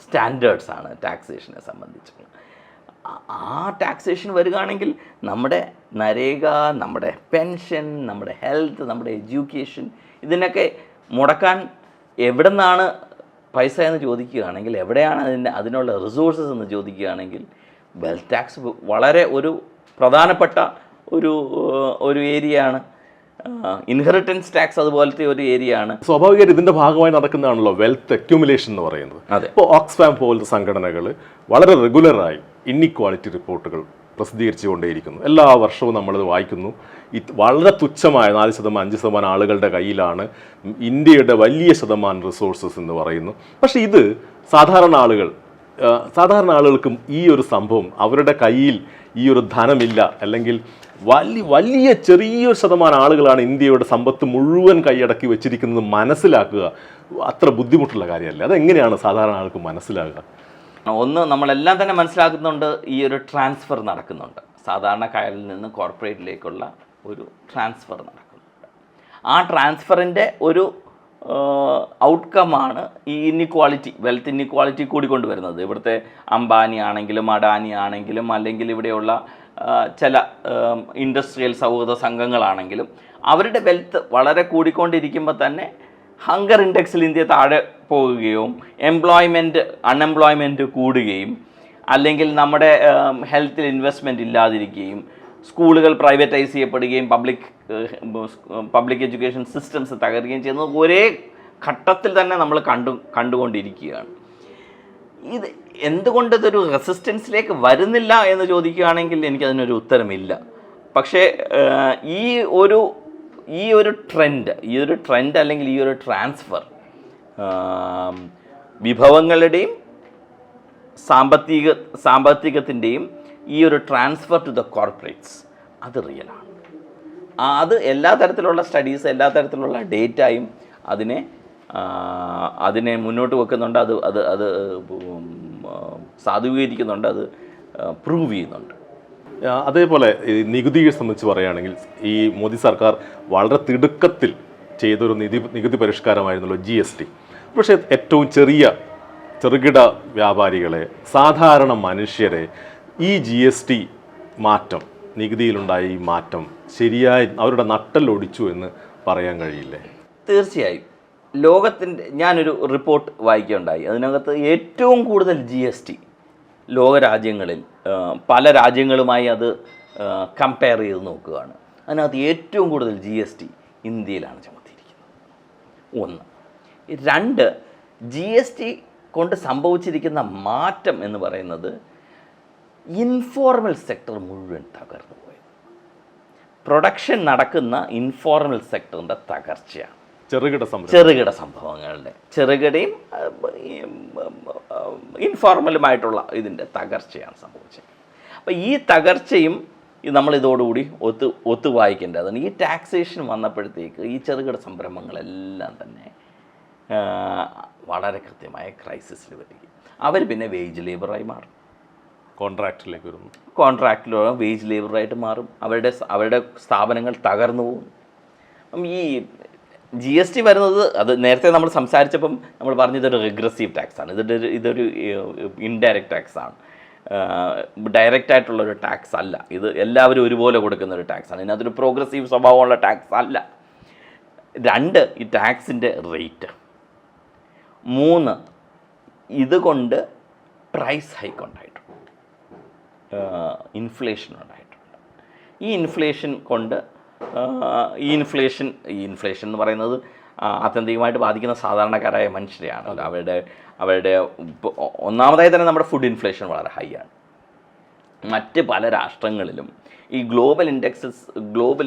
സ്റ്റാൻഡേർഡ്സാണ് ടാക്സേഷനെ സംബന്ധിച്ച്. ആ ടാക്സേഷൻ വരികയാണെങ്കിൽ നമ്മുടെ നരേഗ, നമ്മുടെ പെൻഷൻ, നമ്മുടെ ഹെൽത്ത്, നമ്മുടെ എഡ്യൂക്കേഷൻ, ഇതിനൊക്കെ മുടക്കാൻ എവിടെ നിന്നാണ് പൈസ എന്ന് ചോദിക്കുകയാണെങ്കിൽ, എവിടെയാണ് അതിനുള്ള റിസോഴ്സസ് എന്ന് ചോദിക്കുകയാണെങ്കിൽ, വെൽത്ത് ടാക്സ് വളരെ ഒരു പ്രധാനപ്പെട്ട ഒരു ഏരിയയാണ്. ഇൻഹെറിറ്റൻസ് ടാക്സ് അതുപോലത്തെ ഒരു ഏരിയയാണ്. സ്വാഭാവികമായിട്ട് ഇതിൻ്റെ ഭാഗമായി നടക്കുന്നതാണല്ലോ വെൽത്ത് അക്യുമുലേഷൻ എന്ന് പറയുന്നത്. ഇപ്പോൾ ഓക്സ്ഫാം പോലത്തെ സംഘടനകൾ വളരെ റെഗുലറായി ഇൻഇക്വാളിറ്റി റിപ്പോർട്ടുകൾ പ്രസിദ്ധീകരിച്ചുകൊണ്ടേയിരിക്കുന്നു. എല്ലാ വർഷവും നമ്മളത് വായിക്കുന്നു. വളരെ തുച്ഛമായ 4%, 5% ആളുകളുടെ കയ്യിലാണ് ഇന്ത്യയുടെ വലിയ ശതമാനം റിസോഴ്സസ് എന്ന് പറയുന്നു. പക്ഷേ ഇത് സാധാരണ ആളുകൾക്കും ഈ ഒരു സംഭവം, അവരുടെ കയ്യിൽ ഈ ഒരു ധനമില്ല, അല്ലെങ്കിൽ വലിയ ചെറിയൊരു ശതമാനം ആളുകളാണ് ഇന്ത്യയുടെ സമ്പത്ത് മുഴുവൻ കൈയടക്കി വെച്ചിരിക്കുന്നത് മനസ്സിലാക്കുക അത്ര ബുദ്ധിമുട്ടുള്ള കാര്യമല്ല. അതെങ്ങനെയാണ് സാധാരണ ആൾക്ക് മനസ്സിലാകുക? ഒന്ന്, നമ്മളെല്ലാം തന്നെ മനസ്സിലാക്കുന്നുണ്ട്, ഈ ഒരു ട്രാൻസ്ഫർ നടക്കുന്നുണ്ട്. സാധാരണക്കാരിൽ നിന്ന് കോർപ്പറേറ്റിലേക്കുള്ള ഒരു ട്രാൻസ്ഫർ നടക്കുന്നുണ്ട്. ആ ട്രാൻസ്ഫറിൻ്റെ ഒരു ഔട്ട്കമാണ് ഈ വെൽത്ത് ഇന്നിക്വാളിറ്റി കൂടിക്കൊണ്ടുവരുന്നത്. ഇവിടുത്തെ അംബാനി ആണെങ്കിലും അഡാനി ആണെങ്കിലും അല്ലെങ്കിൽ ഇവിടെയുള്ള ചില ഇൻഡസ്ട്രിയൽ സൗഹൃദ സംഘങ്ങളാണെങ്കിലും അവരുടെ വെൽത്ത് വളരെ കൂടിക്കൊണ്ടിരിക്കുമ്പോൾ തന്നെ ഹങ്കർ ഇൻഡെക്സിൽ ഇന്ത്യ താഴെ പോവുകയും അൺഎംപ്ലോയ്മെൻറ്റ് കൂടുകയും അല്ലെങ്കിൽ നമ്മുടെ ഹെൽത്തിൽ ഇൻവെസ്റ്റ്മെൻറ്റ് ഇല്ലാതിരിക്കുകയും സ്കൂളുകൾ പ്രൈവറ്റൈസ് ചെയ്യപ്പെടുകയും പബ്ലിക് എഡ്യൂക്കേഷൻ സിസ്റ്റംസ് തകരുകയും ചെയ്യുന്നത് ഒരേ ഘട്ടത്തിൽ തന്നെ നമ്മൾ കണ്ടുകൊണ്ടിരിക്കുകയാണ്. ഇത് എന്തുകൊണ്ട് ഇതൊരു റെസിസ്റ്റൻസിലേക്ക് വരുന്നില്ല എന്ന് ചോദിക്കുകയാണെങ്കിൽ എനിക്കതിനൊരു ഉത്തരമില്ല. പക്ഷേ ഈ ഒരു ട്രെൻഡ് അല്ലെങ്കിൽ ഈ ഒരു ട്രാൻസ്ഫർ വിഭവങ്ങളുടെയും സാമ്പത്തികത്തിൻ്റെയും ഈ ഒരു ട്രാൻസ്ഫർ ടു ദ കോർപ്പറേറ്റ്സ് അത് റിയലാണ്. അത് എല്ലാ തരത്തിലുള്ള സ്റ്റഡീസ്, എല്ലാ തരത്തിലുള്ള ഡേറ്റയും അതിനെ മുന്നോട്ട് വെക്കുന്നുണ്ട്. അത് സാധൂകരിക്കുന്നുണ്ട്, അത് പ്രൂവ് ചെയ്യുന്നുണ്ട്. അതേപോലെ നികുതിയെ സംബന്ധിച്ച് പറയുകയാണെങ്കിൽ ഈ മോദി സർക്കാർ വളരെ തിടുക്കത്തിൽ ചെയ്തൊരു നികുതി പരിഷ്കാരമായിരുന്നല്ലോ GST. പക്ഷേ ഏറ്റവും ചെറുകിട വ്യാപാരികളെ, സാധാരണ മനുഷ്യരെ ഈ GST മാറ്റം, നികുതിയിലുണ്ടായ ഈ മാറ്റം ശരിയായി അവരുടെ നട്ടലൊടിച്ചു എന്ന് പറയാൻ കഴിയില്ലേ? തീർച്ചയായും. ഞാനൊരു റിപ്പോർട്ട് വായിക്കുകയുണ്ടായി. അതിനകത്ത് ഏറ്റവും കൂടുതൽ GST ലോകരാജ്യങ്ങളിൽ പല രാജ്യങ്ങളുമായി അത് കമ്പയർ ചെയ്ത് നോക്കുകയാണ്. അതിനകത്ത് ഏറ്റവും കൂടുതൽ GST ഇന്ത്യയിലാണ് ചുമത്തിയിരിക്കുന്നത്. 1. 2, GST കൊണ്ട് സംഭവിച്ചിരിക്കുന്ന മാറ്റം എന്ന് പറയുന്നത് ഇൻഫോർമൽ സെക്ടർ മുഴുവൻ തകർന്നു പോയി. പ്രൊഡക്ഷൻ നടക്കുന്ന ഇൻഫോർമൽ സെക്ടറിൻ്റെ തകർച്ചയാണ്. ചെറുകിട സംഭവങ്ങളുടെ ചെറുകിടയും ഇൻഫോർമലുമായിട്ടുള്ള ഇതിൻ്റെ തകർച്ചയാണ് സംഭവിച്ചത്. അപ്പോൾ ഈ തകർച്ചയും നമ്മളിതോടുകൂടി ഒത്തു വായിക്കേണ്ടതാണ്. ഈ ടാക്സേഷൻ വന്നപ്പോഴത്തേക്ക് ഈ ചെറുകിട സംരംഭങ്ങളെല്ലാം തന്നെ വളരെ കൃത്യമായ ക്രൈസിസിൽ വരികയും അവർ പിന്നെ വേജ് ലേബറായി മാറും. കോൺട്രാക്റ്റിലോ വേജ് ലേബറായിട്ട് മാറും. അവരുടെ സ്ഥാപനങ്ങൾ തകർന്നു പോകും. ഈ GST വരുന്നത്, അത് നേരത്തെ നമ്മൾ സംസാരിച്ചപ്പം നമ്മൾ പറഞ്ഞതൊരു റിഗ്രസീവ് ടാക്സാണ്. ഇതൊരു ഇൻഡയറക്റ്റ് ടാക്സാണ്, ഡയറക്റ്റായിട്ടുള്ളൊരു ടാക്സ് അല്ല. ഇത് എല്ലാവരും ഒരുപോലെ കൊടുക്കുന്ന ഒരു ടാക്സാണ്. ഇതിനകത്തൊരു പ്രോഗ്രസീവ് സ്വഭാവമുള്ള ടാക്സ് അല്ല. 2, ഈ ടാക്സിൻ്റെ റേറ്റ്. 3, ഇതുകൊണ്ട് പ്രൈസ് ഹൈക്ക് ഉണ്ടായിട്ടുണ്ട്, ഇൻഫ്ലേഷൻ ഉണ്ടായിട്ടുണ്ട്. ഈ ഇൻഫ്ലേഷൻ എന്ന് പറയുന്നത് ആത്യന്തികമായിട്ട് ബാധിക്കുന്ന സാധാരണക്കാരായ മനുഷ്യരെയാണ്. അവരുടെ ഒന്നാമതായി തന്നെ നമ്മുടെ ഫുഡ് ഇൻഫ്ലേഷൻ വളരെ ഹൈ ആണ്. മറ്റ് പല രാഷ്ട്രങ്ങളിലും ഈ ഗ്ലോബൽ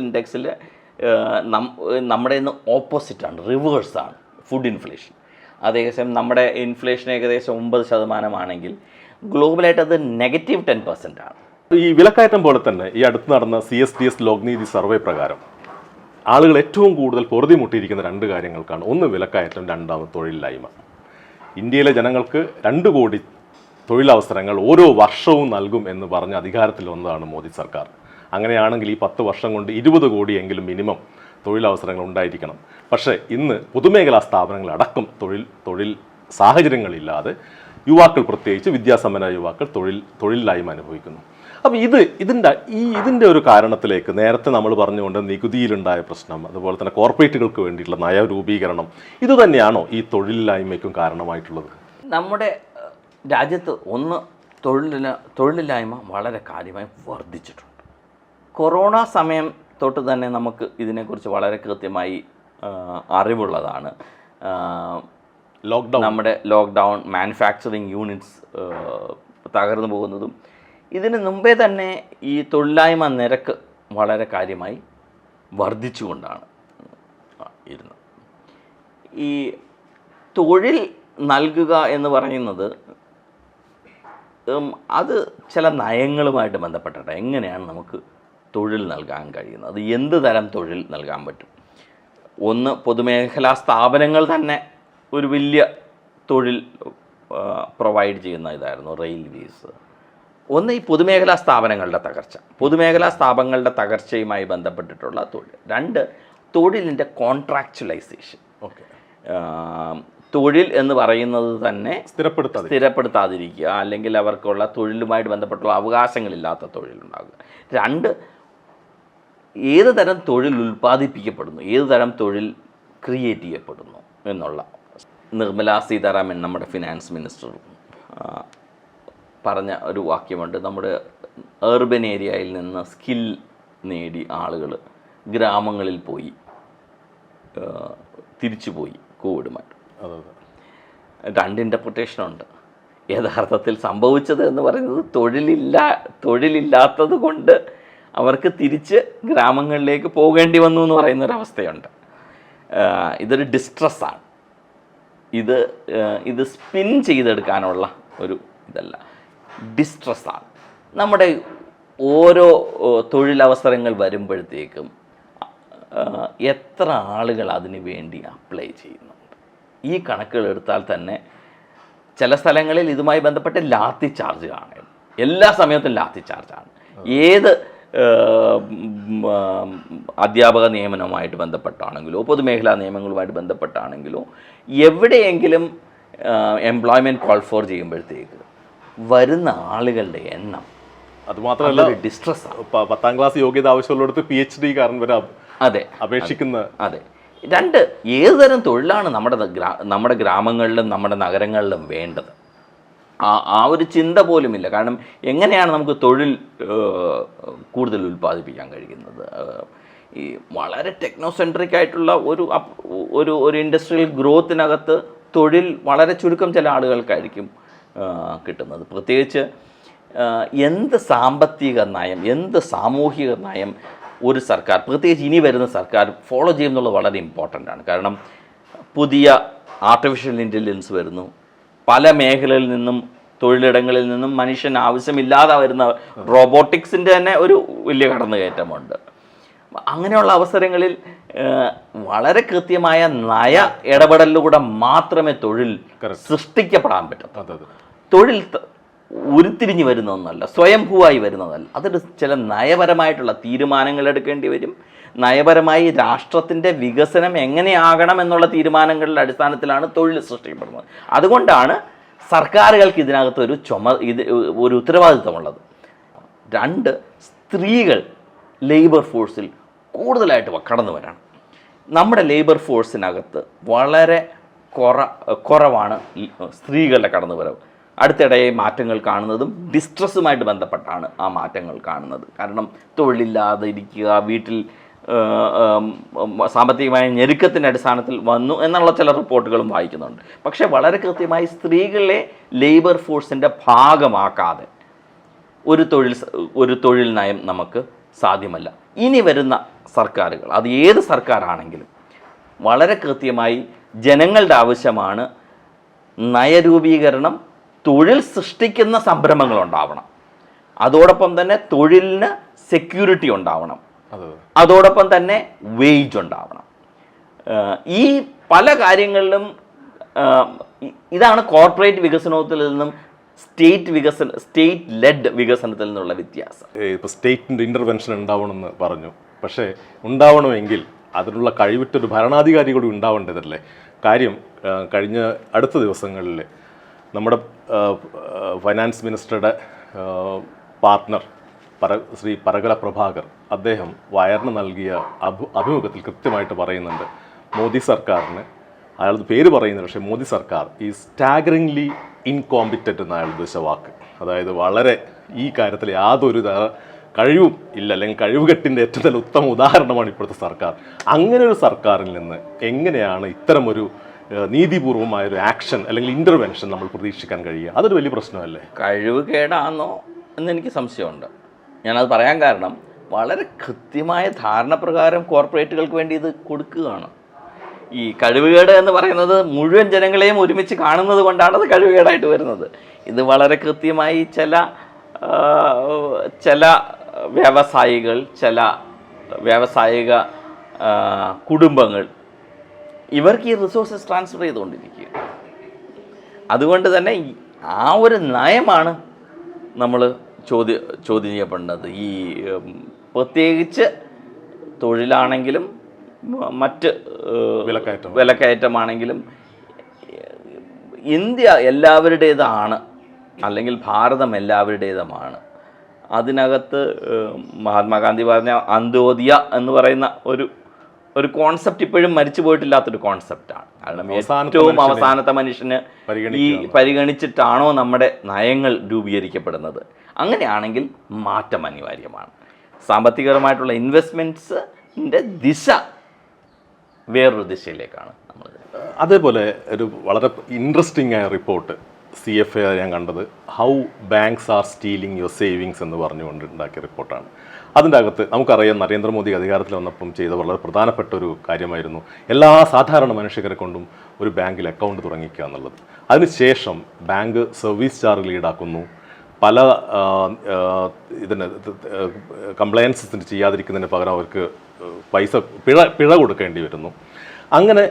ഇൻഡെക്സിൽ നമ്മുടെ ഇന്ന് ഓപ്പോസിറ്റാണ്, റിവേഴ്സാണ് ഫുഡ് ഇൻഫ്ലേഷൻ. അതേസമയം നമ്മുടെ ഇൻഫ്ലേഷൻ ഏകദേശം 9% ആണെങ്കിൽ ഗ്ലോബലായിട്ട് അത് -10% ആണ്. ഈ വിലക്കയറ്റം പോലെ തന്നെ ഈ അടുത്ത് നടന്ന CSDS ലോക്നീതി സർവേ പ്രകാരം ആളുകൾ ഏറ്റവും കൂടുതൽ പൊറുതിമുട്ടിയിരിക്കുന്ന 2 കാര്യങ്ങൾക്കാണ്. 1 വിലക്കയറ്റം, 2 തൊഴിലില്ലായ്മ. ഇന്ത്യയിലെ ജനങ്ങൾക്ക് 2 കോടി തൊഴിലവസരങ്ങൾ ഓരോ വർഷവും നൽകും എന്ന് പറഞ്ഞ് അധികാരത്തിൽ വന്നതാണ് മോദി സർക്കാർ. അങ്ങനെയാണെങ്കിൽ ഈ 10 വർഷം കൊണ്ട് 20 കോടിയെങ്കിലും മിനിമം തൊഴിലവസരങ്ങൾ ഉണ്ടായിരിക്കണം. പക്ഷേ ഇന്ന് പൊതുമേഖലാ സ്ഥാപനങ്ങളടക്കം തൊഴിൽ സാഹചര്യങ്ങളില്ലാതെ യുവാക്കൾ, പ്രത്യേകിച്ച് വിദ്യാസമ്പന്ന യുവാക്കൾ തൊഴിലില്ലായ്മ അനുഭവിക്കുന്നു. അപ്പോൾ ഇതിൻ്റെ ഒരു കാരണത്തിലേക്ക് നേരത്തെ നമ്മൾ പറഞ്ഞുകൊണ്ട് നികുതിയിലുണ്ടായ പ്രശ്നം, അതുപോലെ തന്നെ കോർപ്പറേറ്റുകൾക്ക് വേണ്ടിയിട്ടുള്ള നയരൂപീകരണം, ഇതുതന്നെയാണോ ഈ തൊഴിലില്ലായ്മയ്ക്കും കാരണമായിട്ടുള്ളത്? നമ്മുടെ രാജ്യത്ത് തൊഴിലില്ലായ്മ വളരെ കാര്യമായി വർദ്ധിച്ചിട്ടുണ്ട്. കൊറോണ സമയം തൊട്ട് തന്നെ നമുക്ക് ഇതിനെക്കുറിച്ച് വളരെ കൃത്യമായി അറിവുള്ളതാണ്. നമ്മുടെ ലോക്ക്ഡൗൺ, മാനുഫാക്ചറിങ് യൂണിറ്റ്സ് തകർന്നു പോകുന്നതും ഇതിന് മുമ്പേ തന്നെ ഈ തൊഴിലില്ലായ്മ നിരക്ക് വളരെ കാര്യമായി വർദ്ധിച്ചുകൊണ്ടാണ് ഇരുന്നത്. ഈ തൊഴിൽ നൽകുക എന്ന് പറയുന്നത് അത് ചില നയങ്ങളുമായിട്ട് ബന്ധപ്പെട്ടിട്ട് എങ്ങനെയാണ് നമുക്ക് തൊഴിൽ നൽകാൻ കഴിയുന്നത്, അത് എന്ത് തരം തൊഴിൽ നൽകാൻ പറ്റും. ഒന്ന്, പൊതുമേഖലാ സ്ഥാപനങ്ങൾ തന്നെ ഒരു വലിയ തൊഴിൽ പ്രൊവൈഡ് ചെയ്യുന്ന ഇതായിരുന്നു റെയിൽവേസ്. ഒന്ന്, ഈ പൊതുമേഖലാ സ്ഥാപനങ്ങളുടെ തകർച്ച, പൊതുമേഖലാ സ്ഥാപനങ്ങളുടെ തകർച്ചയുമായി ബന്ധപ്പെട്ടിട്ടുള്ള തൊഴിൽ. രണ്ട്, തൊഴിലിൻ്റെ കോൺട്രാക്ച്വലൈസേഷൻ. ഓക്കെ, തൊഴിൽ എന്ന് പറയുന്നത് തന്നെ സ്ഥിരപ്പെടുത്താതിരിക്കുക, അല്ലെങ്കിൽ അവർക്കുള്ള തൊഴിലുമായിട്ട് ബന്ധപ്പെട്ടുള്ള അവകാശങ്ങളില്ലാത്ത തൊഴിലുണ്ടാകുക. രണ്ട്, ഏത് തരം തൊഴിൽ ഉൽപ്പാദിപ്പിക്കപ്പെടുന്നു, ഏത് തരം തൊഴിൽ ക്രിയേറ്റ് ചെയ്യപ്പെടുന്നു എന്നുള്ള. നിർമ്മല സീതാരാമൻ, നമ്മുടെ ഫിനാൻസ് മിനിസ്റ്റർ, പറഞ്ഞ ഒരു വാക്യമുണ്ട്. നമ്മുടെ ഏർബൻ ഏരിയയിൽ നിന്ന് സ്കിൽ നേടി ആളുകൾ ഗ്രാമങ്ങളിൽ പോയി തിരിച്ചു പോയി കോവിഡുമായിട്ട്. രണ്ട് ഇൻ്റർപ്രിട്ടേഷനുണ്ട്. യഥാർത്ഥത്തിൽ സംഭവിച്ചത് എന്ന് പറയുന്നത് തൊഴിലില്ലാത്തത് കൊണ്ട് അവർക്ക് തിരിച്ച് ഗ്രാമങ്ങളിലേക്ക് പോകേണ്ടി വന്നു എന്ന് പറയുന്നൊരവസ്ഥയുണ്ട്. ഇതൊരു ഡിസ്ട്രസ്സാണ്. ഇത് സ്പിൻ ചെയ്തെടുക്കാനുള്ള ഒരു ഇതല്ല, ഡിസ്ട്രസ്സാണ്. നമ്മുടെ ഓരോ തൊഴിലവസരങ്ങൾ വരുമ്പോഴത്തേക്കും എത്ര ആളുകൾ അതിന് വേണ്ടി അപ്ലൈ ചെയ്യുന്നുണ്ട്. ഈ കണക്കുകൾ എടുത്താൽ തന്നെ ചില സ്ഥലങ്ങളിൽ ഇതുമായി ബന്ധപ്പെട്ട് ലാത്തി ചാർജ് കാണും. എല്ലാ സമയത്തും ലാത്തി ചാർജാണ്. ഏത് അധ്യാപക നിയമനവുമായിട്ട് ബന്ധപ്പെട്ടാണെങ്കിലോ പൊതുമേഖലാ നിയമങ്ങളുമായിട്ട് ബന്ധപ്പെട്ടാണെങ്കിലോ എവിടെയെങ്കിലും എംപ്ലോയ്മെൻറ്റ് കോൾ ഫോർ ചെയ്യുമ്പോഴത്തേക്ക് വരുന്ന ആളുകളുടെ എണ്ണം, അതുമാത്രമല്ല ഡിസ്ട്രസ്. 10ാം ക്ലാസ് യോഗ്യത ആവശ്യമുള്ളിടത്ത് PhD കാരൻ വരെ അപേക്ഷിക്കുന്ന. അതെ. രണ്ട്, ഏതുതരം തൊഴിലാണ് നമ്മുടെ ഗ്രാമങ്ങളിലും നമ്മുടെ നഗരങ്ങളിലും വേണ്ടത്, ആ ഒരു ചിന്ത പോലുമില്ല. കാരണം എങ്ങനെയാണ് നമുക്ക് തൊഴിൽ കൂടുതൽ ഉൽപ്പാദിപ്പിക്കാൻ കഴിയുന്നത്? ഈ വളരെ ടെക്നോസെൻട്രിക് ആയിട്ടുള്ള ഒരു ഇൻഡസ്ട്രിയൽ ഗ്രോത്തിനകത്ത് തൊഴിൽ വളരെ ചുരുക്കം ചില ആളുകൾക്കായിരിക്കും കിട്ടുന്നത്. പ്രത്യേകിച്ച് എന്ത് സാമ്പത്തിക നയം, എന്ത് സാമൂഹിക നയം ഒരു സർക്കാർ, പ്രത്യേകിച്ച് ഇനി വരുന്ന സർക്കാർ ഫോളോ ചെയ്യുന്നുള്ളത് വളരെ ഇമ്പോർട്ടൻ്റ് ആണ്. കാരണം പുതിയ ആർട്ടിഫിഷ്യൽ ഇൻ്റലിജൻസ് വരുന്നു, പല മേഖലയിൽ നിന്നും തൊഴിലിടങ്ങളിൽ നിന്നും മനുഷ്യൻ ആവശ്യമില്ലാതെ വരുന്ന റോബോട്ടിക്സിൻ്റെ തന്നെ ഒരു വലിയ കടന്നുകയറ്റമുണ്ട്. അങ്ങനെയുള്ള അവസരങ്ങളിൽ വളരെ കൃത്യമായ നയ ഇടപെടലിലൂടെ മാത്രമേ തൊഴിൽ സൃഷ്ടിക്കപ്പെടാൻ പറ്റൂ. തൊഴിൽ ഉരുത്തിരിഞ്ഞ് വരുന്ന ഒന്നല്ല, സ്വയംഭൂവായി വരുന്നതല്ല. അതൊരു ചില നയപരമായിട്ടുള്ള തീരുമാനങ്ങൾ എടുക്കേണ്ടി വരും. നയപരമായി രാഷ്ട്രത്തിൻ്റെ വികസനം എങ്ങനെയാകണം എന്നുള്ള തീരുമാനങ്ങളുടെ അടിസ്ഥാനത്തിലാണ് തൊഴിൽ സൃഷ്ടിക്കപ്പെടുന്നത്. അതുകൊണ്ടാണ് സർക്കാരുകൾക്ക് ഇതിനകത്ത് ഒരു ഉത്തരവാദിത്തമുള്ളത്. രണ്ട്, സ്ത്രീകൾ ലേബർ ഫോഴ്സിൽ കൂടുതലായിട്ട് കടന്നു വരണം. നമ്മുടെ ലേബർ ഫോഴ്സിനകത്ത് വളരെ കുറവാണ് സ്ത്രീകളുടെ കടന്നുവരവ്. അടുത്തിടെ മാറ്റങ്ങൾ കാണുന്നതും ഡിസ്ട്രസ്സുമായിട്ട് ബന്ധപ്പെട്ടാണ് ആ മാറ്റങ്ങൾ കാണുന്നത്. കാരണം തൊഴിലില്ലാതെ ഇരിക്കുക, വീട്ടിൽ സാമ്പത്തികമായ ഞെരുക്കത്തിൻ്റെ അടിസ്ഥാനത്തിൽ വന്നു എന്നുള്ള ചില റിപ്പോർട്ടുകളും വായിക്കുന്നുണ്ട്. പക്ഷേ വളരെ കൃത്യമായി സ്ത്രീകളെ ലേബർ ഫോഴ്സിൻ്റെ ഭാഗമാക്കാതെ ഒരു തൊഴിൽ നയം നമുക്ക് സാധ്യമല്ല. ഇനി വരുന്ന സർക്കാരുകൾ, അത് ഏത് സർക്കാരാണെങ്കിലും, വളരെ കൃത്യമായി ജനങ്ങളുടെ ആവശ്യമാണ് നയരൂപീകരണം, തൊഴിൽ സൃഷ്ടിക്കുന്ന സംരംഭങ്ങൾ ഉണ്ടാവണം. അതോടൊപ്പം തന്നെ തൊഴിലിന് സെക്യൂരിറ്റി ഉണ്ടാവണം. അതോടൊപ്പം തന്നെ വേജ് ഉണ്ടാവണം. ഈ പല കാര്യങ്ങളിലും ഇതാണ് കോർപ്പറേറ്റ് വികസനത്തിൽ നിന്നും സ്റ്റേറ്റ് ലെഡ് വികസനത്തിൽ നിന്നുള്ള വ്യത്യാസം. ഇപ്പോൾ സ്റ്റേറ്റിൻ്റെ ഇൻ്റർവെൻഷൻ ഉണ്ടാവണമെന്ന് പറഞ്ഞു. പക്ഷേ ഉണ്ടാവണമെങ്കിൽ അതിനുള്ള കഴിവിട്ടൊരു ഭരണാധികാരി കൂടി ഉണ്ടാവേണ്ടതല്ലേ? കാര്യം കഴിഞ്ഞ അടുത്ത ദിവസങ്ങളിൽ നമ്മുടെ ഫൈനാൻസ് മിനിസ്റ്ററുടെ പാർട്ട്ണർ ശ്രീ പരകല പ്രഭാകർ അദ്ദേഹം വയറിന് നൽകിയ അഭിമുഖത്തിൽ കൃത്യമായിട്ട് പറയുന്നുണ്ട്, മോദി സർക്കാരിന്, അയാളുടെ പേര് പറയുന്നുണ്ട്, പക്ഷേ മോദി സർക്കാർ ഈ സ്റ്റാഗറിംഗ്ലി ഇൻകോമ്പിറ്റൻ്റ് എന്ന അയാൾ ഉദ്ദേശിച്ച വാക്ക്. അതായത് വളരെ ഈ കാര്യത്തിൽ യാതൊരു കഴിവും ഇല്ല, അല്ലെങ്കിൽ കഴിവുകെട്ടിൻ്റെ ഏറ്റവും നല്ല ഉത്തമ ഉദാഹരണമാണ് ഇപ്പോഴത്തെ സർക്കാർ. അങ്ങനെ ഒരു സർക്കാരിൽ നിന്ന് എങ്ങനെയാണ് ഇത്തരമൊരു നീതിപൂർവമായൊരു ആക്ഷൻ അല്ലെങ്കിൽ ഇൻ്റർവെൻഷൻ നമ്മൾ പ്രതീക്ഷിക്കാൻ കഴിയുക? അതൊരു വലിയ പ്രശ്നമല്ലേ? കഴിവ് കേടാണോ എന്നെനിക്ക് സംശയമുണ്ട്. ഞാനത് പറയാൻ കാരണം വളരെ കൃത്യമായ ധാരണ പ്രകാരം കോർപ്പറേറ്റുകൾക്ക് വേണ്ടി ഇത് കൊടുക്കുകയാണ്. ഈ കഴിവുകേട് എന്ന് പറയുന്നത് മുഴുവൻ ജനങ്ങളെയും ഒരുമിച്ച് കാണുന്നത് കൊണ്ടാണ് അത് കഴിവുകേടായിട്ട് വരുന്നത്. ഇത് വളരെ കൃത്യമായി ചില വ്യവസായികൾ, ചില വ്യാവസായിക കുടുംബങ്ങൾ ഇവർക്ക് ഈ റിസോഴ്സസ് ട്രാൻസ്ഫർ ചെയ്തുകൊണ്ടിരിക്കുക. അതുകൊണ്ട് തന്നെ ആ ഒരു നയമാണ് നമ്മൾ ചോദ്യം ചെയ്യപ്പെടുന്നത്. ഈ പ്രത്യേകിച്ച് തൊഴിലാണെങ്കിലും മറ്റ് വിലക്കയറ്റമാണെങ്കിലും ഇന്ത്യ എല്ലാവരുടേതാണ്, അല്ലെങ്കിൽ ഭാരതം എല്ലാവരുടേതുമാണ്. അതിനകത്ത് മഹാത്മാഗാന്ധി പറഞ്ഞ അന്ത്യോദയ എന്ന് പറയുന്ന ഒരു കോൺസെപ്റ്റ് ഇപ്പോഴും മരിച്ചു പോയിട്ടില്ലാത്തൊരു കോൺസെപ്റ്റാണ്. കാരണം ഏറ്റവും അവസാനത്തെ മനുഷ്യന് ഈ പരിഗണിച്ചിട്ടാണോ നമ്മുടെ നയങ്ങൾ രൂപീകരിക്കപ്പെടുന്നത്? അങ്ങനെയാണെങ്കിൽ മാറ്റം അനിവാര്യമാണ്. സാമ്പത്തികപരമായിട്ടുള്ള ഇൻവെസ്റ്റ്മെൻറ്റ്സിൻ്റെ ദിശ വേറൊരു ദിശയിലേക്കാണ് നമ്മൾ. അതേപോലെ ഒരു വളരെ ഇൻട്രസ്റ്റിംഗ് ആയ റിപ്പോർട്ട് CFA ഞാൻ കണ്ടത്, how banks are stealing your savings എന്ന് പറഞ്ഞുകൊണ്ട് ഉണ്ടാക്കിയ റിപ്പോർട്ടാണ്. അതിൻ്റെ അകത്ത് നമുക്കറിയാം, നരേന്ദ്രമോദി അധികാരത്തിൽ വന്നപ്പം ചെയ്ത വളരെ പ്രധാനപ്പെട്ട ഒരു കാര്യമായിരുന്നു എല്ലാ സാധാരണ മനുഷ്യരെ കൊണ്ടും ഒരു ബാങ്കിൽ അക്കൗണ്ട് തുടങ്ങിക്കുക എന്നുള്ളത്. അതിനുശേഷം ബാങ്ക് സർവീസ് ചാർജ് ഈടാക്കുന്നു, പല ഇതിന് കംപ്ലയൻസസിന് ചെയ്യാതിരിക്കുന്നതിന് പകരം അവർക്ക് പിഴ കൊടുക്കേണ്ടി വരുന്നു. അങ്ങനെ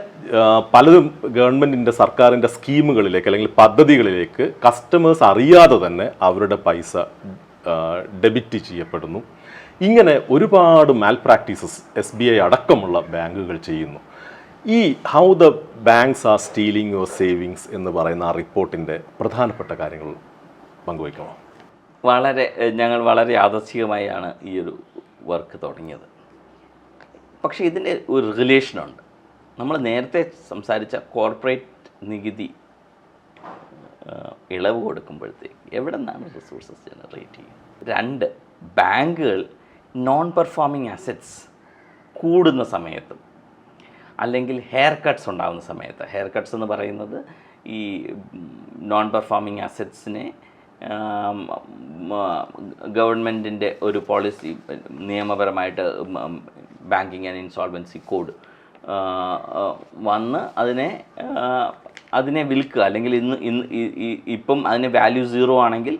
പലതും ഗവൺമെൻറ്റിൻ്റെ സർക്കാരിൻ്റെ സ്കീമുകളിലേക്ക് അല്ലെങ്കിൽ പദ്ധതികളിലേക്ക് കസ്റ്റമേഴ്സ് അറിയാതെ തന്നെ അവരുടെ പൈസ ഡെബിറ്റ് ചെയ്യപ്പെടുന്നു. ഇങ്ങനെ ഒരുപാട് മാൽ പ്രാക്ടീസസ് SBI അടക്കമുള്ള ബാങ്കുകൾ ചെയ്യുന്നു. ഈ how the banks are stealing your savings എന്ന് പറയുന്ന ആ റിപ്പോർട്ടിൻ്റെ പ്രധാനപ്പെട്ട കാര്യങ്ങൾ പങ്കുവയ്ക്കണോ? ഞങ്ങൾ വളരെ യാദൃച്ഛികമായാണ് ഈ ഒരു വർക്ക് തുടങ്ങിയത്. പക്ഷേ ഇതിൻ്റെ ഒരു റിലേഷനുണ്ട്. നമ്മൾ നേരത്തെ സംസാരിച്ച കോർപ്പറേറ്റ് നികുതി ഇളവ് കൊടുക്കുമ്പോഴത്തേക്ക് എവിടെ നിന്നാണ് റിസോഴ്സസ് ജനറേറ്റ് ചെയ്യുന്നത്? 2, ബാങ്കുകൾ നോൺ പെർഫോമിംഗ് അസറ്റ്സ് കൂടുന്ന സമയത്തും അല്ലെങ്കിൽ ഹെയർ കട്ട്സ് ഉണ്ടാകുന്ന സമയത്ത്, ഹെയർ കട്ട്സ് എന്ന് പറയുന്നത് ഈ നോൺ പെർഫോമിംഗ് അസറ്റ്സിനെ ഗവൺമെൻറ്റിൻ്റെ ഒരു പോളിസി നിയമപരമായിട്ട് ബാങ്കിങ് ആൻഡ് ഇൻസോൾവൻസി കോഡ് വന്ന് അതിനെ വിൽക്കുക, അല്ലെങ്കിൽ ഇപ്പം അതിന് വാല്യൂ 0 ആണെങ്കിൽ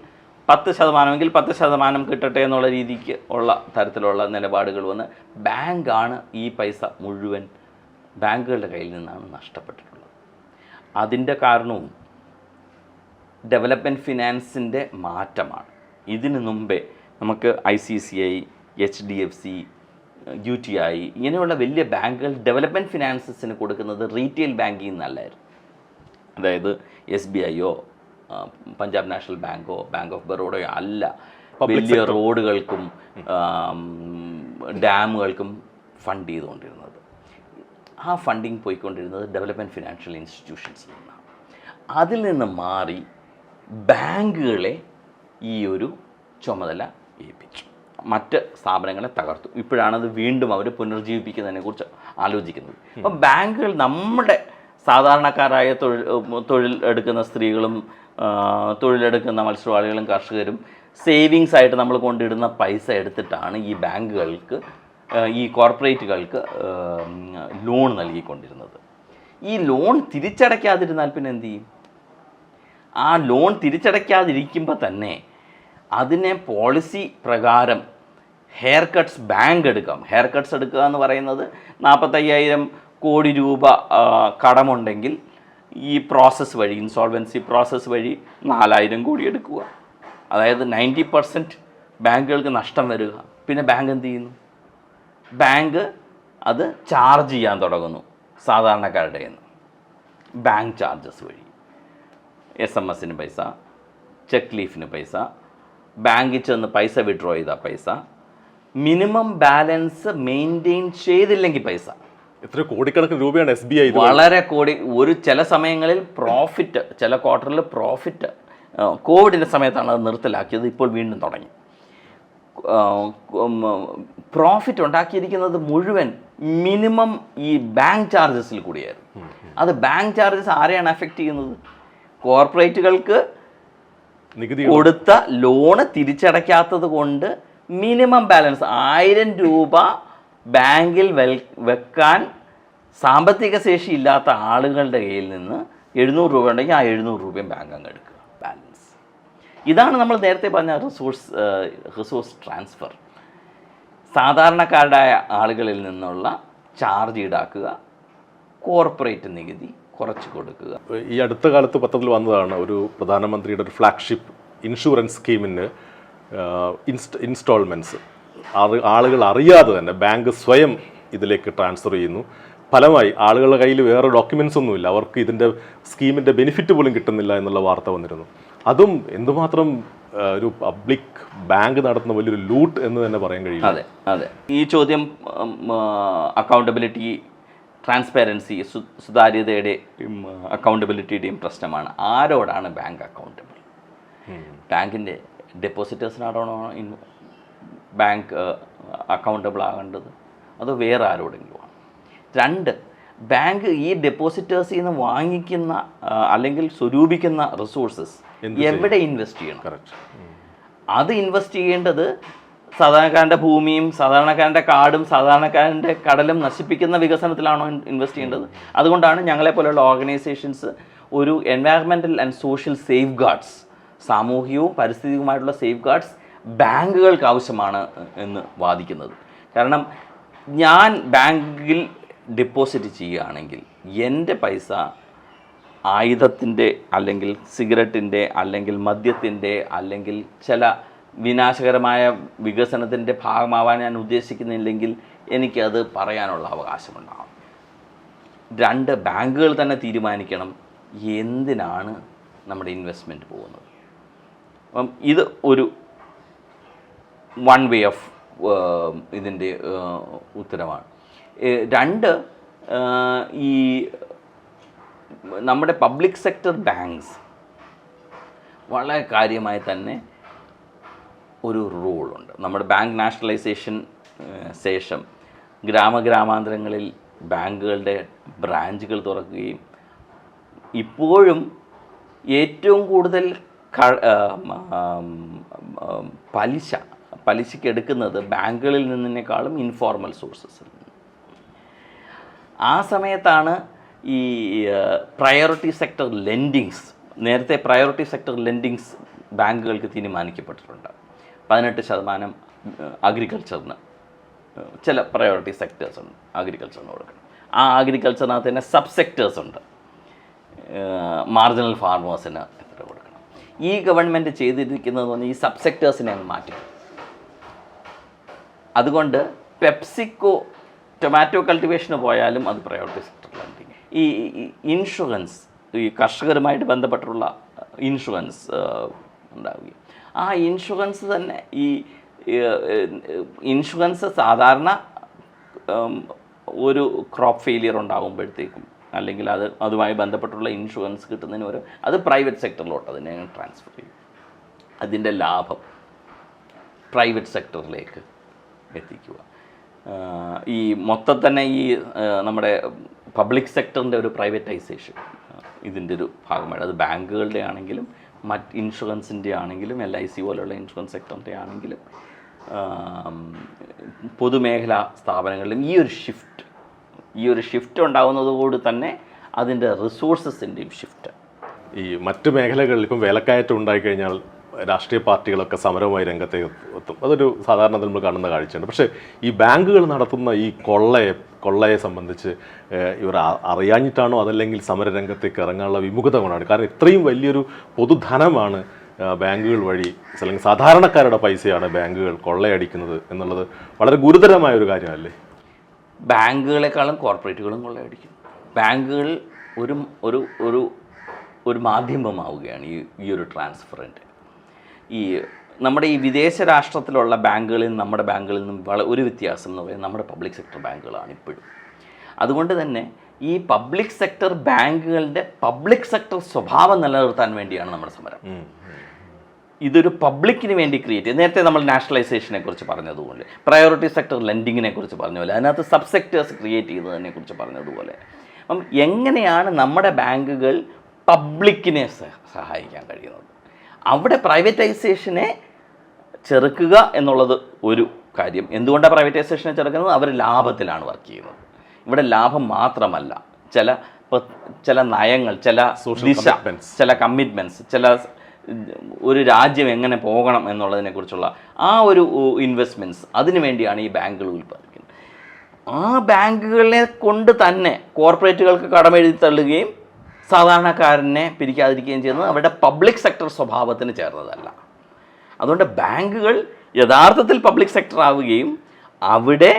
10% 10% കിട്ടട്ടെ എന്നുള്ള രീതിക്ക് ഉള്ള തരത്തിലുള്ള നിലപാടുകൾ വന്ന് ബാങ്കാണ് ഈ പൈസ മുഴുവൻ ബാങ്കുകളുടെ കയ്യിൽ നിന്നാണ് നഷ്ടപ്പെട്ടിട്ടുള്ളത്. അതിൻ്റെ കാരണവും ഡെവലപ്മെൻറ്റ് ഫിനാൻസിൻ്റെ മാറ്റമാണ്. ഇതിനു മുമ്പേ നമുക്ക് ICICI, HDFC, UTI ഇങ്ങനെയുള്ള വലിയ ബാങ്കുകൾ ഡെവലപ്മെൻറ്റ് ഫിനാൻസസിന് കൊടുക്കുന്നത് റീറ്റെയിൽ ബാങ്കിൽ നിന്നല്ലായിരുന്നു. അതായത് SBIയോ പഞ്ചാബ് നാഷണൽ ബാങ്കോ ബാങ്ക് ഓഫ് ബറോഡയോ അല്ല വലിയ റോഡുകൾക്കും ഡാമുകൾക്കും ഫണ്ട് ചെയ്തുകൊണ്ടിരുന്നത്. ആ ഫണ്ടിങ് പോയിക്കൊണ്ടിരുന്നത് ഡെവലപ്മെൻറ്റ് ഫിനാൻഷ്യൽ ഇൻസ്റ്റിറ്റ്യൂഷൻസിൽ നിന്നാണ്. അതിൽ നിന്ന് മാറി ബാങ്കുകളെ ഈ ഒരു ചുമതല ഏൽപ്പിച്ചു, മറ്റ് സ്ഥാപനങ്ങളെ തകർത്തു. ഇപ്പോഴാണത് വീണ്ടും അവർ പുനർജീവിപ്പിക്കുന്നതിനെക്കുറിച്ച് ആലോചിക്കുന്നത്. അപ്പം ബാങ്കുകൾ നമ്മുടെ സാധാരണക്കാരായ തൊഴിൽ എടുക്കുന്ന സ്ത്രീകളും തൊഴിലെടുക്കുന്ന മത്സ്യത്തൊഴിലാളികളും കർഷകരും സേവിങ്സ് ആയിട്ട് നമ്മൾ കൊണ്ടിടുന്ന പൈസ എടുത്തിട്ടാണ് ഈ ബാങ്കുകൾക്ക്, ഈ കോർപ്പറേറ്റുകൾക്ക് ലോൺ നൽകിക്കൊണ്ടിരുന്നത്. ഈ ലോൺ തിരിച്ചടയ്ക്കാതിരുന്നാൽ പിന്നെ എന്ത് ചെയ്യും? ആ ലോൺ തിരിച്ചടയ്ക്കാതിരിക്കുമ്പോൾ തന്നെ അതിനെ പോളിസി പ്രകാരം ഹെയർ കട്ട്സ് ബാങ്ക് എടുക്കാം. ഹെയർ കട്ട്സ് എടുക്കുക എന്ന് പറയുന്നത് 45,000 കോടി രൂപ കടമുണ്ടെങ്കിൽ ഈ പ്രോസസ്സ് വഴി, ഇൻസോൾവൻസി പ്രോസസ്സ് വഴി 4,000 കോടി എടുക്കുക. അതായത് 90% ബാങ്കുകൾക്ക് നഷ്ടം വരിക. പിന്നെ ബാങ്ക് എന്ത് ചെയ്യുന്നു? ബാങ്ക് അത് ചാർജ് ചെയ്യാൻ തുടങ്ങുന്നു സാധാരണക്കാരുടെ നിന്ന്. ബാങ്ക് ചാർജസ് വഴി SMS-ന് പൈസ, ചെക്ക് ലീഫിന് പൈസ, ബാങ്കിൽ ചെന്ന് പൈസ വിഡ്രോ ചെയ്താൽ പൈസ, മിനിമം ബാലൻസ് മെയിൻറ്റെയിൻ ചെയ്തില്ലെങ്കിൽ പൈസ. എത്ര കോടിക്കണക്കിന് രൂപയാണ് SBI വളരെ ചില സമയങ്ങളിൽ പ്രോഫിറ്റ്, ചില ക്വാർട്ടറിൽ പ്രോഫിറ്റ്. കോവിഡിൻ്റെ സമയത്താണ് അത് നിർത്തലാക്കിയത്, ഇപ്പോൾ വീണ്ടും തുടങ്ങി. പ്രോഫിറ്റ് ഉണ്ടാക്കിയിരിക്കുന്നത് മുഴുവൻ മിനിമം ഈ ബാങ്ക് ചാർജസിൽ കൂടിയായിരുന്നു. അത് ബാങ്ക് ചാർജസ് ആരെയാണ് അഫക്റ്റ് ചെയ്യുന്നത്? കോർപ്പറേറ്റുകൾക്ക് നികുതി കൊടുത്ത ലോണ് തിരിച്ചടയ്ക്കാത്തത് കൊണ്ട് മിനിമം ബാലൻസ് 1000 രൂപ ബാങ്കിൽ വെക്കാൻ സാമ്പത്തിക ശേഷി ഇല്ലാത്ത ആളുകളുടെ കയ്യിൽ നിന്ന് 700 രൂപ ഉണ്ടെങ്കിൽ ആ 700 രൂപയും ബാങ്ക് അങ്ങ് എടുക്കുക ബാലൻസ്. ഇതാണ് നമ്മൾ നേരത്തെ പറഞ്ഞ റിസോഴ്സ് ട്രാൻസ്ഫർ. സാധാരണക്കാരുടെ ആളുകളിൽ നിന്നുള്ള ചാർജ് ഈടാക്കുക, കോർപ്പറേറ്റ് നികുതി കുറച്ച് കൊടുക്കുക. ഈ അടുത്ത കാലത്ത് പത്രത്തിൽ വന്നതാണ് ഒരു പ്രധാനമന്ത്രിയുടെ ഒരു ഫ്ലാഗ്ഷിപ്പ് ഇൻഷുറൻസ് സ്കീമിന് ഇൻസ്റ്റാൾമെൻറ്റ്സ് ആളുകൾ അറിയാതെ തന്നെ ബാങ്ക് സ്വയം ഇതിലേക്ക് ട്രാൻസ്ഫർ ചെയ്യുന്നു. ഫലമായി ആളുകളുടെ കയ്യിൽ വേറെ ഡോക്യുമെൻറ്റ്സ് ഒന്നുമില്ല, അവർക്ക് ഇതിൻ്റെ സ്കീമിൻ്റെ ബെനിഫിറ്റ് പോലും കിട്ടുന്നില്ല എന്നുള്ള വാർത്ത വന്നിരുന്നു. അതും എന്തുമാത്രം ഒരു പബ്ലിക് ബാങ്ക് നടത്തുന്ന വലിയൊരു ലൂട്ട് എന്ന് തന്നെ പറയാൻ കഴിയും. അതെ അതെ, ഈ ചോദ്യം അക്കൗണ്ടബിലിറ്റി, ട്രാൻസ്പാരൻസി, സുതാര്യതയുടെയും അക്കൗണ്ടബിലിറ്റിയുടെയും പ്രശ്നമാണ്. ആരോടാണ് ബാങ്ക് അക്കൗണ്ടബിൾ? ബാങ്കിൻ്റെ ഡെപ്പോസിറ്റേഴ്സിനാണോ ബാങ്ക് അക്കൗണ്ടബിൾ ആകേണ്ടത്, അതോ വേറെ ആരോടെങ്കിലും ആണ്? 2, ബാങ്ക് ഈ ഡെപ്പോസിറ്റേഴ്സിൽ നിന്ന് വാങ്ങിക്കുന്ന അല്ലെങ്കിൽ സ്വരൂപിക്കുന്ന റിസോഴ്സസ് എവിടെ ഇൻവെസ്റ്റ് ചെയ്യണം? അത് ഇൻവെസ്റ്റ് ചെയ്യേണ്ടത് സാധാരണക്കാരൻ്റെ ഭൂമിയും സാധാരണക്കാരൻ്റെ കാടും സാധാരണക്കാരൻ്റെ കടലും നശിപ്പിക്കുന്ന വികസനത്തിലാണോ ഇൻവെസ്റ്റ് ചെയ്യേണ്ടത്? അതുകൊണ്ടാണ് ഞങ്ങളെപ്പോലെയുള്ള ഓർഗനൈസേഷൻസ് ഒരു environmental and social safe guards, സാമൂഹികവും പരിസ്ഥിതിയുമായിട്ടുള്ള സേഫ് ഗാർഡ്സ് ബാങ്കുകൾക്ക് ആവശ്യമാണ് എന്ന് വാദിക്കുന്നത്. കാരണം ഞാൻ ബാങ്കിൽ ഡെപ്പോസിറ്റ് ചെയ്യുകയാണെങ്കിൽ എൻ്റെ പൈസ ആയുധത്തിൻ്റെ അല്ലെങ്കിൽ സിഗരറ്റിൻ്റെ അല്ലെങ്കിൽ മദ്യത്തിൻ്റെ അല്ലെങ്കിൽ ചില വിനാശകരമായ വികസനത്തിൻ്റെ ഭാഗമാവാൻ ഞാൻ ഉദ്ദേശിക്കുന്നില്ലെങ്കിൽ എനിക്കത് പറയാനുള്ള അവകാശമുണ്ടാകും. 2, ബാങ്കുകൾ തന്നെ തീരുമാനിക്കണം എന്തിനാണ് നമ്മുടെ ഇൻവെസ്റ്റ്മെൻറ്റ് പോകുന്നത്. അപ്പം ഇത് ഒരു വൺ വേ ഓഫ് ഇതിൻ്റെ ഉത്തരമാണ്. 2, ഈ നമ്മുടെ പബ്ലിക് സെക്ടർ ബാങ്ക്സ് വളരെ കാര്യമായി തന്നെ ഒരു റോളുണ്ട്. നമ്മുടെ ബാങ്ക് നാഷണലൈസേഷൻ ശേഷം ഗ്രാമാന്തരങ്ങളിൽ ബാങ്കുകളുടെ ബ്രാഞ്ചുകൾ തുറക്കുകയും ഇപ്പോഴും ഏറ്റവും കൂടുതൽ പലിശയ്ക്ക് എടുക്കുന്നത് ബാങ്കുകളിൽ നിന്നേക്കാളും ഇൻഫോർമൽ സോഴ്സസിൽ നിന്ന്. ആ സമയത്താണ് ഈ പ്രയോറിറ്റി സെക്ടർ ലെൻഡിങ്സ്, നേരത്തെ പ്രയോറിറ്റി സെക്ടർ ലെൻഡിങ്സ് ബാങ്കുകൾക്ക് തീരുമാനിക്കപ്പെട്ടിട്ടുണ്ട്. 18% അഗ്രികൾച്ചറിന് ചില പ്രയോറിറ്റി സെക്ടേഴ്സ് ഉണ്ട്, അഗ്രികൾച്ചറിന് കൊടുക്കണം. ആ അഗ്രികൾച്ചറിനകത്ത് തന്നെ സബ് സെക്ടേഴ്സ് ഉണ്ട്, മാർജിനൽ ഫാർമേഴ്സിന് എത്ര കൊടുക്കണം. ഈ ഗവൺമെൻറ് ചെയ്തിരിക്കുന്നത് പറഞ്ഞാൽ ഈ സബ് സെക്ടേഴ്സിനെ അങ്ങ് മാറ്റി. അതുകൊണ്ട് പെപ്സിക്കോ ടൊമാറ്റോ കൾട്ടിവേഷന് പോയാലും അത് പ്രയോറിറ്റി സെക്ടർ ലെൻഡിങ്. ഈ ഇൻഷുറൻസ്, ഈ കർഷകരുമായിട്ട് ബന്ധപ്പെട്ടുള്ള ഇൻഷുറൻസ് ഉണ്ടാവുകയും ആ ഇൻഷുറൻസ് തന്നെ ഈ ഇൻഷുറൻസ് സാധാരണ ഒരു ക്രോപ്പ് ഫെയിലിയർ ഉണ്ടാകുമ്പോഴത്തേക്കും അല്ലെങ്കിൽ അതുമായി ബന്ധപ്പെട്ടുള്ള ഇൻഷുറൻസ് കിട്ടുന്നതിന് ഒരു അത് പ്രൈവറ്റ് സെക്ടറിലോട്ട് അതിനെ ട്രാൻസ്ഫർ ചെയ്യും. അതിൻ്റെ ലാഭം പ്രൈവറ്റ് സെക്ടറിലേക്ക് എത്തിക്കുക. ഈ മൊത്തം തന്നെ ഈ നമ്മുടെ പബ്ലിക് സെക്ടറിൻ്റെ ഒരു പ്രൈവറ്റൈസേഷൻ ഇതിൻ്റെ ഒരു ഭാഗമാണ്. അത് ബാങ്കുകളുടെ ആണെങ്കിലും മറ്റ് ഇൻഷുറൻസിൻ്റെ ആണെങ്കിലും LIC പോലുള്ള ഇൻഷുറൻസ് സെക്ടറിൻ്റെ ആണെങ്കിലും പൊതുമേഖലാ സ്ഥാപനങ്ങളിലും ഈ ഒരു ഷിഫ്റ്റ് ഉണ്ടാകുന്നതോട് തന്നെ അതിൻ്റെ റിസോഴ്സസിൻ്റെയും ഷിഫ്റ്റ്. ഈ മറ്റ് മേഖലകളിൽ ഇപ്പം വിലക്കയറ്റം ഉണ്ടായിക്കഴിഞ്ഞാൽ രാഷ്ട്രീയ പാർട്ടികളൊക്കെ സമരവുമായി രംഗത്തേക്ക് എത്തും. അതൊരു സാധാരണ നമ്മൾ കാണുന്ന കാഴ്ചയാണ്. പക്ഷേ ഈ ബാങ്കുകൾ നടത്തുന്ന ഈ കൊള്ളയെ സംബന്ധിച്ച് ഇവർ അറിയാഞ്ഞിട്ടാണോ അതല്ലെങ്കിൽ സമരരംഗത്തേക്ക് ഇറങ്ങാനുള്ള വിമുഖത കൊണ്ടാണ്? കാരണം ഇത്രയും വലിയൊരു പൊതുധനമാണ് ബാങ്കുകൾ വഴി അല്ലെങ്കിൽ സാധാരണക്കാരുടെ പൈസയാണ് ബാങ്കുകൾ കൊള്ളയടിക്കുന്നത് എന്നുള്ളത് വളരെ ഗുരുതരമായ ഒരു കാര്യമല്ലേ? ബാങ്കുകളെക്കാളും കോർപ്പറേറ്റുകളും കൊള്ളയടിക്കും. ബാങ്കുകൾ ഒരു മാധ്യമമാവുകയാണ് ഈ ഒരു ട്രാൻസ്ഫറിൻ്റെ. ഈ നമ്മുടെ ഈ വിദേശ രാഷ്ട്രത്തിലുള്ള ബാങ്കുകളിൽ നിന്നും നമ്മുടെ ബാങ്കുകളിൽ നിന്നും ഒരു വ്യത്യാസം എന്ന് പറയുന്നത് നമ്മുടെ പബ്ലിക് സെക്ടർ ബാങ്കുകളാണ് ഇപ്പോഴും. അതുകൊണ്ട് തന്നെ ഈ പബ്ലിക് സെക്ടർ ബാങ്കുകളുടെ പബ്ലിക് സെക്ടർ സ്വഭാവം നിലനിർത്താൻ വേണ്ടിയാണ് നമ്മുടെ സമരം. ഇതൊരു പബ്ലിക്കിന് വേണ്ടി ക്രിയേറ്റ് ചെയ്ത്, നേരത്തെ നമ്മൾ നാഷണലൈസേഷനെ കുറിച്ച് പറഞ്ഞതുപോലെ, പ്രയോറിറ്റി സെക്ടർ ലെൻഡിങ്ങിനെ കുറിച്ച് പറഞ്ഞതുപോലെ, അതിനകത്ത് സബ് സെക്ടേഴ്സ് ക്രിയേറ്റ് ചെയ്തതിനെ കുറിച്ച് പറഞ്ഞതുപോലെ, അപ്പം എങ്ങനെയാണ് നമ്മുടെ ബാങ്കുകൾ പബ്ലിക്കിനെ സഹായിക്കാൻ കഴിയുന്നത്? അവിടെ പ്രൈവറ്റൈസേഷനെ ചെറുക്കുക എന്നുള്ളത് ഒരു കാര്യം. എന്തുകൊണ്ടാണ് പ്രൈവറ്റൈസേഷനെ ചെറുക്കുന്നത്? അവർ ലാഭത്തിലാണ് വർക്ക് ചെയ്യുന്നത്. ഇവിടെ ലാഭം മാത്രമല്ല, ചില നയങ്ങൾ, ചില ദിശ, ചില കമ്മിറ്റ്മെൻറ്റ്സ്, ഒരു രാജ്യം എങ്ങനെ പോകണം എന്നുള്ളതിനെക്കുറിച്ചുള്ള ആ ഒരു ഇൻവെസ്റ്റ്മെൻറ്റ്സ്, അതിനു വേണ്ടിയാണ് ഈ ബാങ്കുകൾ ഉൽപ്പാദിപ്പിക്കുന്നത്. ആ ബാങ്കുകളെ കൊണ്ട് തന്നെ കോർപ്പറേറ്റുകൾക്ക് കടമെഴുതി തള്ളുകയും സാധാരണക്കാരനെ പിരിക്കാതിരിക്കുകയും ചെയ്യുന്നത് അവരുടെ പബ്ലിക് സെക്ടർ സ്വഭാവത്തിന് ചേർന്നതല്ല. അതുകൊണ്ട് ബാങ്കുകൾ യഥാർത്ഥത്തിൽ പബ്ലിക് സെക്ടർ ആവുകയും അവിടെ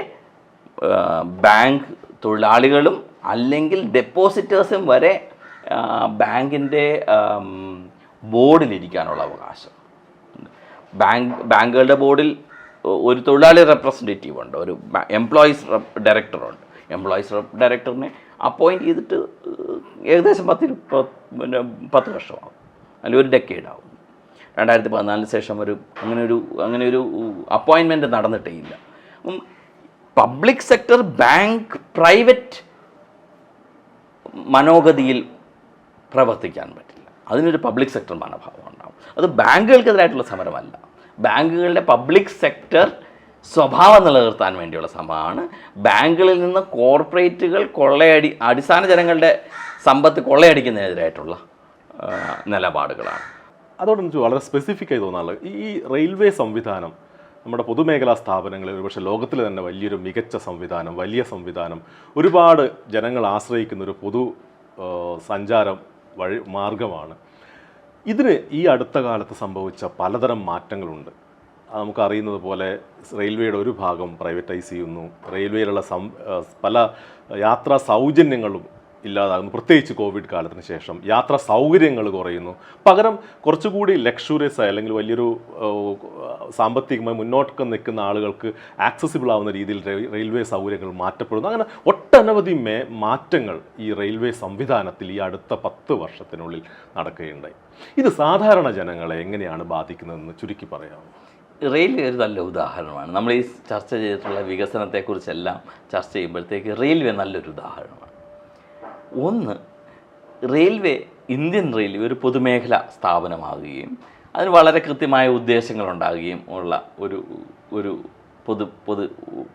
ബാങ്ക് തൊഴിലാളികളും അല്ലെങ്കിൽ ഡെപ്പോസിറ്റേഴ്സും വരെ ബാങ്കിൻ്റെ ബോർഡിലിരിക്കാനുള്ള അവകാശം. ബാങ്കുകളുടെ ബോർഡിൽ ഒരു തൊഴിലാളി റെപ്രസെൻറ്റേറ്റീവ് ഉണ്ട്, ഒരു എംപ്ലോയീസ് ഡയറക്ടറുണ്ട്. എംപ്ലോയീസ് ഡയറക്ടറിനെ അപ്പോയിൻറ്റ് ചെയ്തിട്ട് ഏകദേശം 10 വർഷമാകും, അല്ലെങ്കിൽ ഒരു ഡെക്കേഡ് ആവും. 2014 ശേഷം അങ്ങനെ ഒരു അപ്പോയിൻമെൻറ്റ് നടന്നിട്ടേ ഇല്ല. പബ്ലിക് സെക്ടർ ബാങ്ക് പ്രൈവറ്റ് മനോഗതിയിൽ പ്രവർത്തിക്കാൻ പറ്റില്ല. അതിനൊരു പബ്ലിക് സെക്ടർ മനോഭാവം ഉണ്ടാകും. അത് ബാങ്കുകൾക്കെതിരായിട്ടുള്ള സമരമല്ല, ബാങ്കുകളുടെ പബ്ലിക് സെക്ടർ സ്വഭാവം നിലനിർത്താൻ വേണ്ടിയുള്ള ശ്രമമാണ്. ബാങ്കുകളിൽ നിന്ന് കോർപ്പറേറ്റുകൾ അടിസ്ഥാന ജനങ്ങളുടെ സമ്പത്ത് കൊള്ളയടിക്കുന്നതിനെതിരായിട്ടുള്ള നിലപാടുകളാണ്. അതോടൊപ്പം വളരെ സ്പെസിഫിക് ആയി തോന്നാറുള്ളത് ഈ റെയിൽവേ സംവിധാനം നമ്മുടെ പൊതുമേഖലാ സ്ഥാപനങ്ങളിൽ ഒരുപക്ഷെ ലോകത്തിലെ തന്നെ വലിയൊരു മികച്ച സംവിധാനം, വലിയ സംവിധാനം, ഒരുപാട് ജനങ്ങൾ ആശ്രയിക്കുന്ന ഒരു പൊതു സഞ്ചാരം മാർഗമാണ്. ഇതിന് ഈ അടുത്ത കാലത്ത് സംഭവിച്ച പലതരം മാറ്റങ്ങളുണ്ട്. നമുക്കറിയുന്നത് പോലെ റെയിൽവേയുടെ ഒരു ഭാഗം പ്രൈവറ്റൈസ് ചെയ്യുന്നു, റെയിൽവേയിലുള്ള പല യാത്രാ സൗജന്യങ്ങളും ഇല്ലാതാകുന്നു. പ്രത്യേകിച്ച് കോവിഡ് കാലത്തിന് ശേഷം യാത്രാ സൗകര്യങ്ങൾ കുറയുന്നു. പകരം കുറച്ചുകൂടി ലക്ഷറിയസ് ആയി അല്ലെങ്കിൽ വലിയൊരു സാമ്പത്തികമായി മുന്നോട്ട് നിൽക്കുന്ന ആളുകൾക്ക് ആക്സസിബിൾ ആവുന്ന രീതിയിൽ റെയിൽവേ സൗകര്യങ്ങൾ മാറ്റപ്പെടുന്നു. അങ്ങനെ ഒട്ടനവധി മാറ്റങ്ങൾ ഈ റെയിൽവേ സംവിധാനത്തിൽ ഈ അടുത്ത 10 വർഷത്തിനുള്ളിൽ നടക്കുകയുണ്ടായി. ഇത് സാധാരണ ജനങ്ങളെ എങ്ങനെയാണ് ബാധിക്കുന്നതെന്ന് ചുരുക്കി പറയാമോ? റെയിൽവേ ഒരു നല്ല ഉദാഹരണമാണ്. നമ്മൾ ഈ ചർച്ച ചെയ്തിട്ടുള്ള വികസനത്തെക്കുറിച്ചെല്ലാം ചർച്ച ചെയ്യുമ്പോഴത്തേക്ക് റെയിൽവേ നല്ലൊരു ഉദാഹരണമാണ്. ഒന്ന്, റെയിൽവേ, ഇന്ത്യൻ റെയിൽവേ ഒരു പൊതുമേഖലാ സ്ഥാപനമാകുകയും അതിന് വളരെ കൃത്യമായ ഉദ്ദേശങ്ങളുണ്ടാകുകയും ഉള്ള ഒരു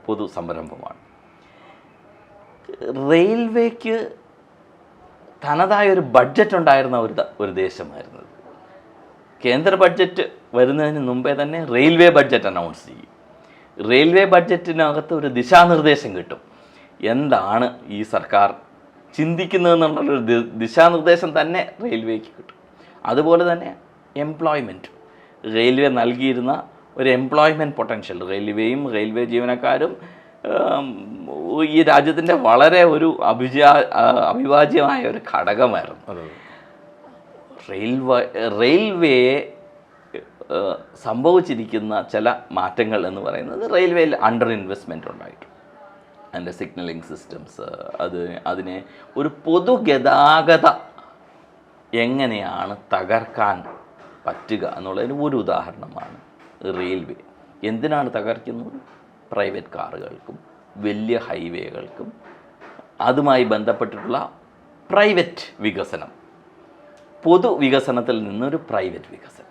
പൊതു സംരംഭമാണ്. റെയിൽവേക്ക് തനതായ ഒരു ബഡ്ജറ്റ് ഉണ്ടായിരുന്ന ഒരു ദേശമായിരുന്നത്. കേന്ദ്ര ബഡ്ജറ്റ് വരുന്നതിന് മുമ്പേ തന്നെ റെയിൽവേ ബഡ്ജറ്റ് അനൗൺസ് ചെയ്യും. റെയിൽവേ ബഡ്ജറ്റിനകത്ത് ഒരു ദിശാനിർദ്ദേശം കിട്ടും, എന്താണ് ഈ സർക്കാർ ചിന്തിക്കുന്നതെന്നുള്ളൊരു ദിശാനിർദ്ദേശം തന്നെ റെയിൽവേക്ക് കിട്ടും. അതുപോലെ തന്നെ എംപ്ലോയ്മെൻറ്റ്, റെയിൽവേ നൽകിയിരുന്ന ഒരു എംപ്ലോയ്മെൻറ്റ് പൊട്ടൻഷ്യൽ, റെയിൽവേയും റെയിൽവേ ജീവനക്കാരും ഈ രാജ്യത്തിൻ്റെ വളരെ ഒരു അവിഭാജ്യമായ ഒരു ഘടകമായിരുന്നു. റെയിൽവേയെ സംഭവിച്ചിരിക്കുന്ന ചില മാറ്റങ്ങൾ എന്ന് പറയുന്നത് റെയിൽവേയിൽ അണ്ടർ ഇൻവെസ്റ്റ്മെൻറ്റ് ഉണ്ടായിട്ടുണ്ട്. അതിൻ്റെ സിഗ്നലിംഗ് സിസ്റ്റംസ്, അതിനെ ഒരു പൊതുഗതാഗത എങ്ങനെയാണ് തകർക്കാൻ പറ്റുക എന്നുള്ളതിന് ഒരു ഉദാഹരണമാണ് റെയിൽവേ. എന്തിനാണ് തകർക്കുന്നത്? പ്രൈവറ്റ് കാറുകൾക്കും വലിയ ഹൈവേകൾക്കും അതുമായി ബന്ധപ്പെട്ടിട്ടുള്ള പ്രൈവറ്റ് വികസനം, പൊതുവികസനത്തിൽ നിന്നൊരു പ്രൈവറ്റ് വികസനം.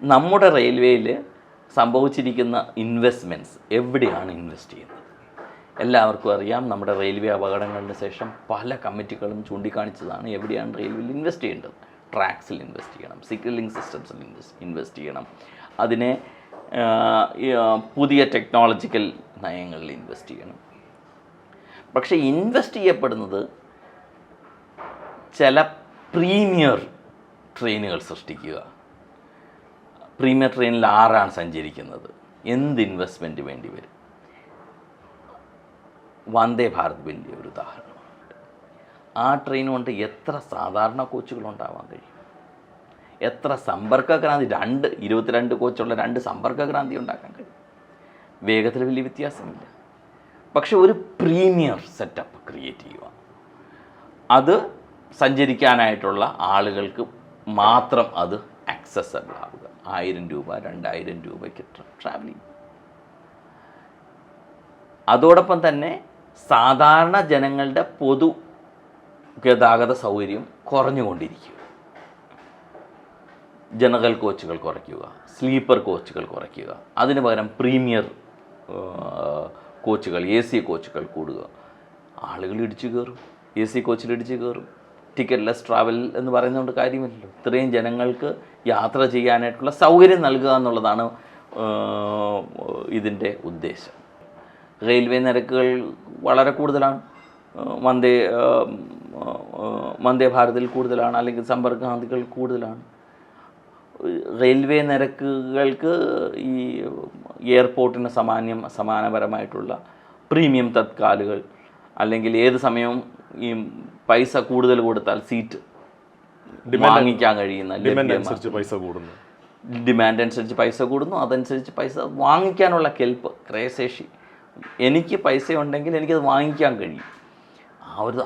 നമ്മുടെ റെയിൽവേയിൽ സംഭവിച്ചിരിക്കുന്ന ഇൻവെസ്റ്റ്മെൻറ്റ്സ് എവിടെയാണ് ഇൻവെസ്റ്റ് ചെയ്യുന്നത്? എല്ലാവർക്കും അറിയാം, നമ്മുടെ റെയിൽവേ അപകടങ്ങൾക്ക് ശേഷം പല കമ്മിറ്റികളും ചൂണ്ടിക്കാണിച്ചതാണ് എവിടെയാണ് റെയിൽവേയിൽ ഇൻവെസ്റ്റ് ചെയ്യേണ്ടത്. ട്രാക്സിൽ ഇൻവെസ്റ്റ് ചെയ്യണം, സിഗ്നലിംഗ് സിസ്റ്റംസിൽ ഇൻവെസ്റ്റ് ചെയ്യണം, അതിനെ പുതിയ ടെക്നോളജിക്കൽ നയങ്ങളിൽ ഇൻവെസ്റ്റ് ചെയ്യണം. പക്ഷേ ഇൻവെസ്റ്റ് ചെയ്യപ്പെടുന്നത് ചില പ്രീമിയർ ട്രെയിനുകൾ സൃഷ്ടിക്കുക. പ്രീമിയർ ട്രെയിനിൽ ആരാണ് സഞ്ചരിക്കുന്നത്? എന്ത് ഇൻവെസ്റ്റ്മെൻറ്റ് വേണ്ടി വരും? വന്ദേ ഭാരത് വലിയ ഒരു ഉദാഹരണമാണ്. ആ ട്രെയിൻ കൊണ്ട് എത്ര സാധാരണ കോച്ചുകളുണ്ടാവാൻ കഴിയും? എത്ര സമ്പർക്കക്രാന്തി, 22 കോച്ചുള്ള 2 സമ്പർക്കക്രാന്തി ഉണ്ടാക്കാൻ കഴിയും? വേഗത്തിൽ വലിയ വ്യത്യാസമില്ല. പക്ഷെ ഒരു പ്രീമിയർ സെറ്റപ്പ് ക്രിയേറ്റ് ചെയ്യുക, അത് സഞ്ചരിക്കാനായിട്ടുള്ള ആളുകൾക്ക് മാത്രം അത് ആക്സസബിൾ ആവുക. 1000 രൂപ 2000 രൂപയ്ക്ക് ട്രാവൽ ചെയ്യും. അതോടൊപ്പം തന്നെ സാധാരണ ജനങ്ങളുടെ പൊതു ഗതാഗത സൗകര്യം കുറഞ്ഞുകൊണ്ടിരിക്കുക. ജനറൽ കോച്ചുകൾ കുറയ്ക്കുക, സ്ലീപ്പർ കോച്ചുകൾ കുറയ്ക്കുക, അതിന് പകരം പ്രീമിയർ കോച്ചുകൾ, AC കോച്ചുകൾ കൂടുക. ആളുകൾ ഇടിച്ചു കയറും, AC കോച്ചിൽ ഇടിച്ചു കയറും. ടിക്കറ്റ് ലെസ് ട്രാവൽ എന്ന് പറയുന്നതുകൊണ്ട് കാര്യമില്ലല്ലോ. ഇത്രയും ജനങ്ങൾക്ക് യാത്ര ചെയ്യാനായിട്ടുള്ള സൗകര്യം നൽകുക എന്നുള്ളതാണ് ഇതിൻ്റെ ഉദ്ദേശം. റെയിൽവേ നിരക്കുകൾ വളരെ കൂടുതലാണ്. വന്ദേ ഭാരതിൽ കൂടുതലാണ്, അല്ലെങ്കിൽ സമ്പർക്ക് ക്രാന്തികൾ കൂടുതലാണ്. റെയിൽവേ നിരക്കുകൾക്ക് ഈ എയർപോർട്ടിന് സമാനപരമായിട്ടുള്ള പ്രീമിയം തത്കാലുകൾ, അല്ലെങ്കിൽ ഏത് സമയവും ഈ പൈസ കൂടുതൽ കൊടുത്താൽ സീറ്റ് വാങ്ങിക്കാൻ കഴിയുന്ന, ഡിമാൻഡ് അനുസരിച്ച് പൈസ കൂടുന്നു, അതനുസരിച്ച് പൈസ വാങ്ങിക്കാനുള്ള കെൽപ്പ്, ക്രയശേഷി. എനിക്ക് പൈസ ഉണ്ടെങ്കിൽ എനിക്കത് വാങ്ങിക്കാൻ കഴിയും.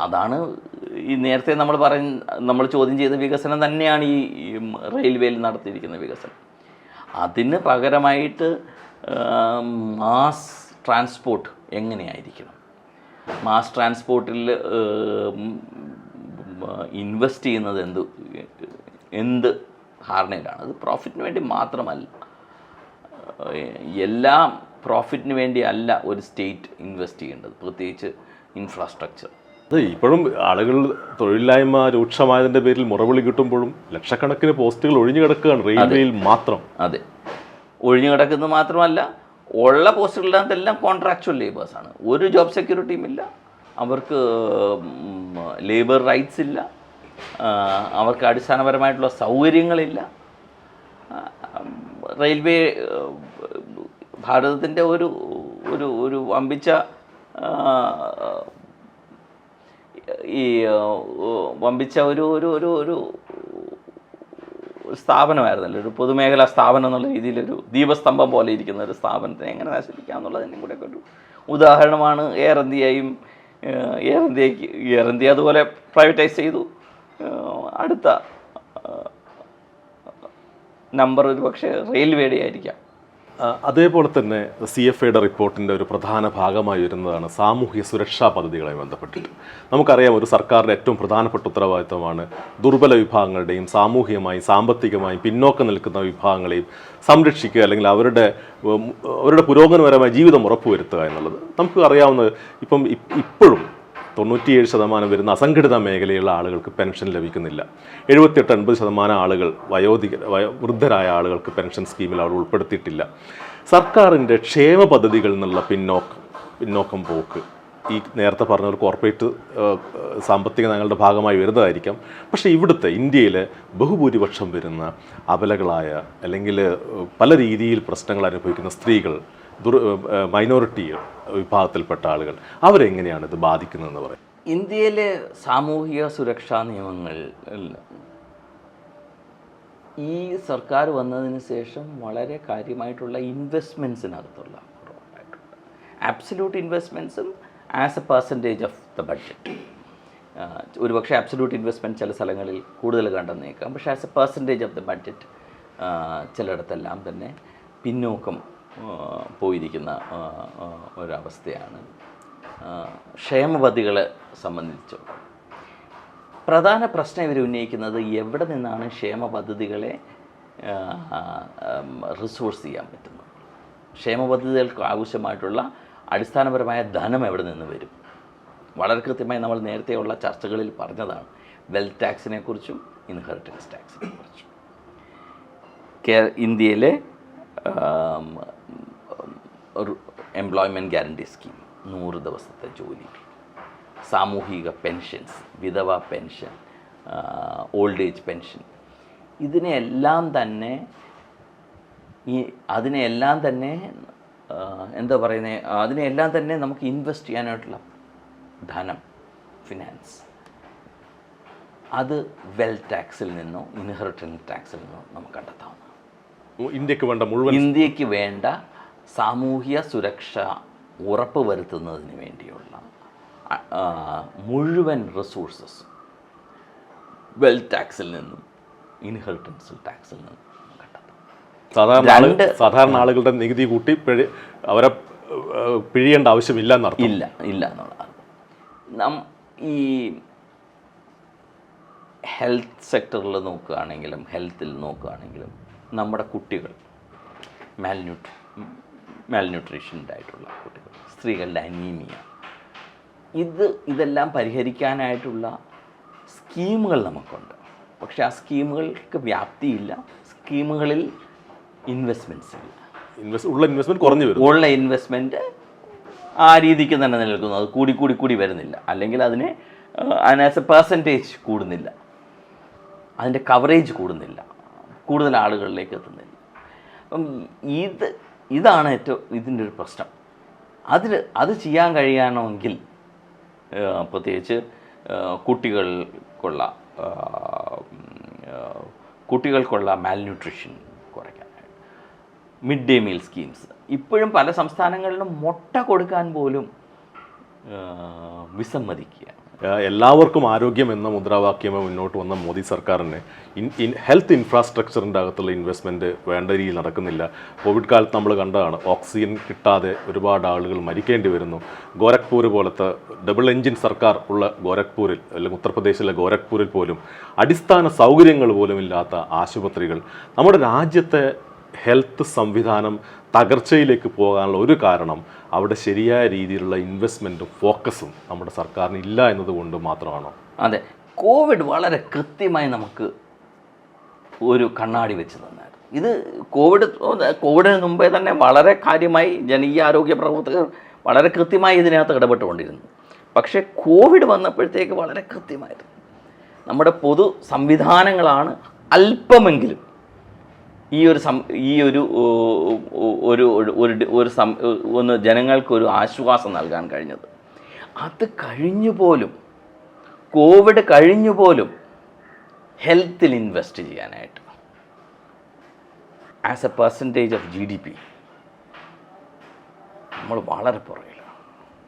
അതാണ് ഈ നേരത്തെ നമ്മൾ ചോദ്യം ചെയ്ത വികസനം തന്നെയാണ് ഈ റെയിൽവേയിൽ നടത്തിയിരിക്കുന്ന വികസനം. അതിന് പകരമായിട്ട് മാസ് ട്രാൻസ്പോർട്ട് എങ്ങനെയായിരിക്കണം, മാസ് ട്രാൻസ്പോർട്ടിൽ ഇൻവെസ്റ്റ് ചെയ്യുന്നത് എന്ത് ധാരണയിലാണ്? അത് പ്രോഫിറ്റിന് വേണ്ടി മാത്രമല്ല, എല്ലാം പ്രോഫിറ്റിന് വേണ്ടി അല്ല ഒരു സ്റ്റേറ്റ് ഇൻവെസ്റ്റ് ചെയ്യേണ്ടത്, പ്രത്യേകിച്ച് ഇൻഫ്രാസ്ട്രക്ചർ. ഇപ്പോഴും ആളുകൾ തൊഴിലില്ലായ്മ രൂക്ഷമായതിൻ്റെ പേരിൽ മുറവിളി കിട്ടുമ്പോഴും ലക്ഷക്കണക്കിന് പോസ്റ്റുകൾ ഒഴിഞ്ഞു കിടക്കുകയാണ് റെയിൽവേയിൽ മാത്രം. അതെ, ഒഴിഞ്ഞു കിടക്കുന്നത് മാത്രമല്ല, ഉള്ള പോസ്റ്റുകളിനകത്തെല്ലാം കോൺട്രാക്ച്വൽ ലേബേഴ്സാണ്. ഒരു ജോബ് സെക്യൂരിറ്റിയും ഇല്ല, അവർക്ക് ലേബർ റൈറ്റ്സ് ഇല്ല, അവർക്ക് അടിസ്ഥാനപരമായിട്ടുള്ള സൗകര്യങ്ങളില്ല. റെയിൽവേ ഭാരതത്തിൻ്റെ ഒരു വമ്പിച്ച ഒരു സ്ഥാപനമായിരുന്നല്ലോ, ഒരു പൊതുമേഖലാ സ്ഥാപനം എന്നുള്ള രീതിയിലൊരു ദീപസ്തംഭം പോലെ ഇരിക്കുന്ന ഒരു സ്ഥാപനത്തെ എങ്ങനെ നശിപ്പിക്കാം എന്നുള്ളതിനും കൂടെയൊക്കെ ഒരു ഉദാഹരണമാണ് എയർ ഇന്ത്യ അതുപോലെ പ്രൈവറ്റൈസ് ചെയ്തു. അടുത്ത നമ്പർ ഒരു പക്ഷേ റെയിൽവേയുടെ ആയിരിക്കാം. അതേപോലെ തന്നെ CFAയുടെ റിപ്പോർട്ടിൻ്റെ ഒരു പ്രധാന ഭാഗമായി വരുന്നതാണ് സാമൂഹ്യ സുരക്ഷാ പദ്ധതികളുമായി ബന്ധപ്പെട്ടിട്ട്. നമുക്കറിയാം, ഒരു സർക്കാരിൻ്റെ ഏറ്റവും പ്രധാനപ്പെട്ട ഉത്തരവാദിത്തമാണ് ദുർബല വിഭാഗങ്ങളുടെയും സാമൂഹികമായും സാമ്പത്തികമായും പിന്നോക്കം നിൽക്കുന്ന വിഭാഗങ്ങളെയും സംരക്ഷിക്കുക, അല്ലെങ്കിൽ അവരുടെ പുരോഗമനപരമായ ജീവിതം ഉറപ്പുവരുത്തുക എന്നുള്ളത്. നമുക്ക് അറിയാവുന്നത് ഇപ്പോഴും 97% വരുന്ന അസംഘടിത മേഖലയിലുള്ള ആളുകൾക്ക് പെൻഷൻ ലഭിക്കുന്നില്ല. 78-80% ആളുകൾ വൃദ്ധരായ ആളുകൾക്ക് പെൻഷൻ സ്കീമിൽ അവർ ഉൾപ്പെടുത്തിയിട്ടില്ല. സർക്കാരിൻ്റെ ക്ഷേമ പദ്ധതികളിൽ നിന്നുള്ള പിന്നോക്കം പോക്ക് ഈ നേരത്തെ പറഞ്ഞ ഒരു കോർപ്പറേറ്റ് സാമ്പത്തിക നയങ്ങളുടെ ഭാഗമായി വരുന്നതായിരിക്കാം. പക്ഷേ ഇവിടുത്തെ ഇന്ത്യയിലെ ബഹുഭൂരിപക്ഷം വരുന്ന അബലകളായ, അല്ലെങ്കിൽ പല രീതിയിൽ പ്രശ്നങ്ങൾ അനുഭവിക്കുന്ന സ്ത്രീകൾ, മൈനോറിറ്റി വിഭാഗത്തിൽപ്പെട്ട ആളുകൾ, അവരെങ്ങനെയാണ് ഇത് ബാധിക്കുന്നതെന്ന് പറയും? ഇന്ത്യയിലെ സാമൂഹിക സുരക്ഷാ നിയമങ്ങൾ ഈ സർക്കാർ വന്നതിന് ശേഷം വളരെ കാര്യമായിട്ടുള്ള ഇൻവെസ്റ്റ്മെൻറ്റ്സിനകത്തുള്ള കുറവുണ്ടായിട്ടുണ്ട്. ആബ്സല്യൂട്ട് ഇൻവെസ്റ്റ്മെൻറ്റ്സും as a percentage of the budget. ഒരുപക്ഷെ ആബ്സല്യൂട്ട് ഇൻവെസ്റ്റ്മെൻറ്റ് ചില സ്ഥലങ്ങളിൽ കൂടുതൽ കണ്ടെന്നേക്കാം, പക്ഷേ as a percentage of the budget ചിലയിടത്തെല്ലാം തന്നെ പിന്നോക്കം പോയിരിക്കുന്ന ഒരവസ്ഥയാണ്. ക്ഷേമപദ്ധതികളെ സംബന്ധിച്ചു പ്രധാന പ്രശ്നം ഇവർ ഉന്നയിക്കുന്നത് എവിടെ നിന്നാണ് ക്ഷേമ പദ്ധതികളെ റിസോഴ്സ് ചെയ്യാൻ പറ്റുന്നത്, ക്ഷേമ പദ്ധതികൾക്ക് ആവശ്യമായിട്ടുള്ള അടിസ്ഥാനപരമായ ധനം എവിടെ നിന്ന് വരും. വളരെ കൃത്യമായി നമ്മൾ നേരത്തെയുള്ള ചർച്ചകളിൽ പറഞ്ഞതാണ്, വെൽത്ത് ടാക്സിനെ കുറിച്ചും ഇൻഹെറിറ്റൻസ് ടാക്സിനെ കുറിച്ചും. ഇന്ത്യയിലെ എംപ്ലോയ്മെൻറ്റ് ഗ്യാരണ്ടി സ്കീം, 100 ദിവസത്തെ ജോലി, സാമൂഹിക പെൻഷൻസ്, വിധവ പെൻഷൻ, ഓൾഡ് ഏജ് പെൻഷൻ, അതിനെയെല്ലാം തന്നെ നമുക്ക് ഇൻവെസ്റ്റ് ചെയ്യാനായിട്ടുള്ള ധനം, ഫിനാൻസ്, അത് വെൽത്ത് ടാക്സിൽ നിന്നോ ഇൻഹെറിറ്റൻസ് ടാക്സിൽ നിന്നോ നമുക്ക് കണ്ടെത്താവുന്നതാണ്. ഇന്ത്യക്ക് വേണ്ട സാമൂഹ്യ സുരക്ഷ ഉറപ്പുവരുത്തുന്നതിന് വേണ്ടിയുള്ള മുഴുവൻ റിസോഴ്സസ് വെൽത്ത് ടാക്സിൽ നിന്നും ഇൻഹെറിറ്റൻസ് ടാക്സിൽ നിന്നും കണ്ടെത്താം. സാധാരണ ആളുകളുടെ നികുതി കൂട്ടി അവരെ പിഴിയേണ്ട ആവശ്യമില്ല എന്നർത്ഥം. ഇല്ല എന്നുള്ളതാണ്. ഈ ഹെൽത്ത് സെക്ടറിൽ നോക്കുകയാണെങ്കിലും ഹെൽത്തിൽ നോക്കുകയാണെങ്കിലും നമ്മുടെ കുട്ടികൾ മാൽന്യൂട്രീഷൻഡ് ആയിട്ടുള്ള കുട്ടികൾ, സ്ത്രീകളുടെ അനീമിയ, ഇതെല്ലാം പരിഹരിക്കാനായിട്ടുള്ള സ്കീമുകൾ നമുക്കുണ്ട്. പക്ഷേ ആ സ്കീമുകൾക്ക് വ്യാപ്തിയില്ല, സ്കീമുകളിൽ ഇൻവെസ്റ്റ്മെൻറ്റ്സ് ഇല്ല. ഇൻവെസ്റ്റ്മെൻറ്റ് കുറഞ്ഞു വരും. ഉള്ള ഇൻവെസ്റ്റ്മെൻറ്റ് ആ രീതിക്ക് തന്നെ നിലനിൽക്കുന്നു. അത് കൂടി വരുന്നില്ല, അല്ലെങ്കിൽ അതിന് ആസ് എ പെർസെൻറ്റേജ് കൂടുന്നില്ല, അതിൻ്റെ കവറേജ് കൂടുന്നില്ല, കൂടുതൽ ആളുകളിലേക്ക് എത്തുന്നില്ല. അപ്പം ഇതാണ് ഇതിൻ്റെ ഒരു പ്രശ്നം. അത് ചെയ്യാൻ കഴിയണമെങ്കിൽ പ്രത്യേകിച്ച് കുട്ടികൾക്കുള്ള മാൽന്യൂട്രിഷൻ കുറയ്ക്കാനായിട്ട് മിഡ് ഡേ മീൽ സ്കീംസ്. ഇപ്പോഴും പല സംസ്ഥാനങ്ങളിലും മുട്ട കൊടുക്കാൻ പോലും വിസമ്മതിക്കുക. എല്ലാവർക്കും ആരോഗ്യം എന്ന മുദ്രാവാക്യമായി മുന്നോട്ട് വന്ന മോദി സർക്കാരിന് ഹെൽത്ത് ഇൻഫ്രാസ്ട്രക്ചറിൻ്റെ അകത്തുള്ള ഇൻവെസ്റ്റ്മെൻറ്റ് വേണ്ട രീതിയിൽ നടക്കുന്നില്ല. കോവിഡ് കാലത്ത് നമ്മൾ കണ്ടതാണ്, ഓക്സിജൻ കിട്ടാതെ ഒരുപാട് ആളുകൾ മരിക്കേണ്ടി വരുന്നു. ഗോരഖ്പൂർ പോലത്തെ ഡബിൾ എൻജിൻ സർക്കാർ ഉള്ള ഗോരഖ്പൂരിൽ, അല്ലെങ്കിൽ ഉത്തർപ്രദേശിലെ ഗോരഖ്പൂരിൽ പോലും അടിസ്ഥാന സൗകര്യങ്ങൾ പോലും ഇല്ലാത്ത ആശുപത്രികൾ. നമ്മുടെ രാജ്യത്തെ ഹെൽത്ത് സംവിധാനം തകർച്ചയിലേക്ക് പോകാനുള്ള ഒരു കാരണം അവിടെ ശരിയായ രീതിയിലുള്ള ഇൻവെസ്റ്റ്മെൻറ്റും ഫോക്കസും നമ്മുടെ സർക്കാരിന് ഇല്ല എന്നതുകൊണ്ട് മാത്രമാണോ? അതെ, കോവിഡ് വളരെ കൃത്യമായി നമുക്ക് ഒരു കണ്ണാടി വെച്ച് തന്നായിരുന്നു. ഇത് കോവിഡിന് മുമ്പേ തന്നെ വളരെ കാര്യമായി ജനകീയാരോഗ്യ പ്രവർത്തകർ വളരെ കൃത്യമായി ഇതിനകത്ത് ഇടപെട്ടുകൊണ്ടിരുന്നു. പക്ഷേ കോവിഡ് വന്നപ്പോഴത്തേക്ക് വളരെ കൃത്യമായിരുന്നു. നമ്മുടെ പൊതു സംവിധാനങ്ങളാണ് അല്പമെങ്കിലും ഒന്ന് ജനങ്ങൾക്കൊരു ആശ്വാസം നൽകാൻ കഴിഞ്ഞത്. അത് കോവിഡ് കഴിഞ്ഞു പോലും ഹെൽത്തിൽ ഇൻവെസ്റ്റ് ചെയ്യാനായിട്ട് as a percentage of GDP നമ്മൾ വളരെ പുറകിലാണ്.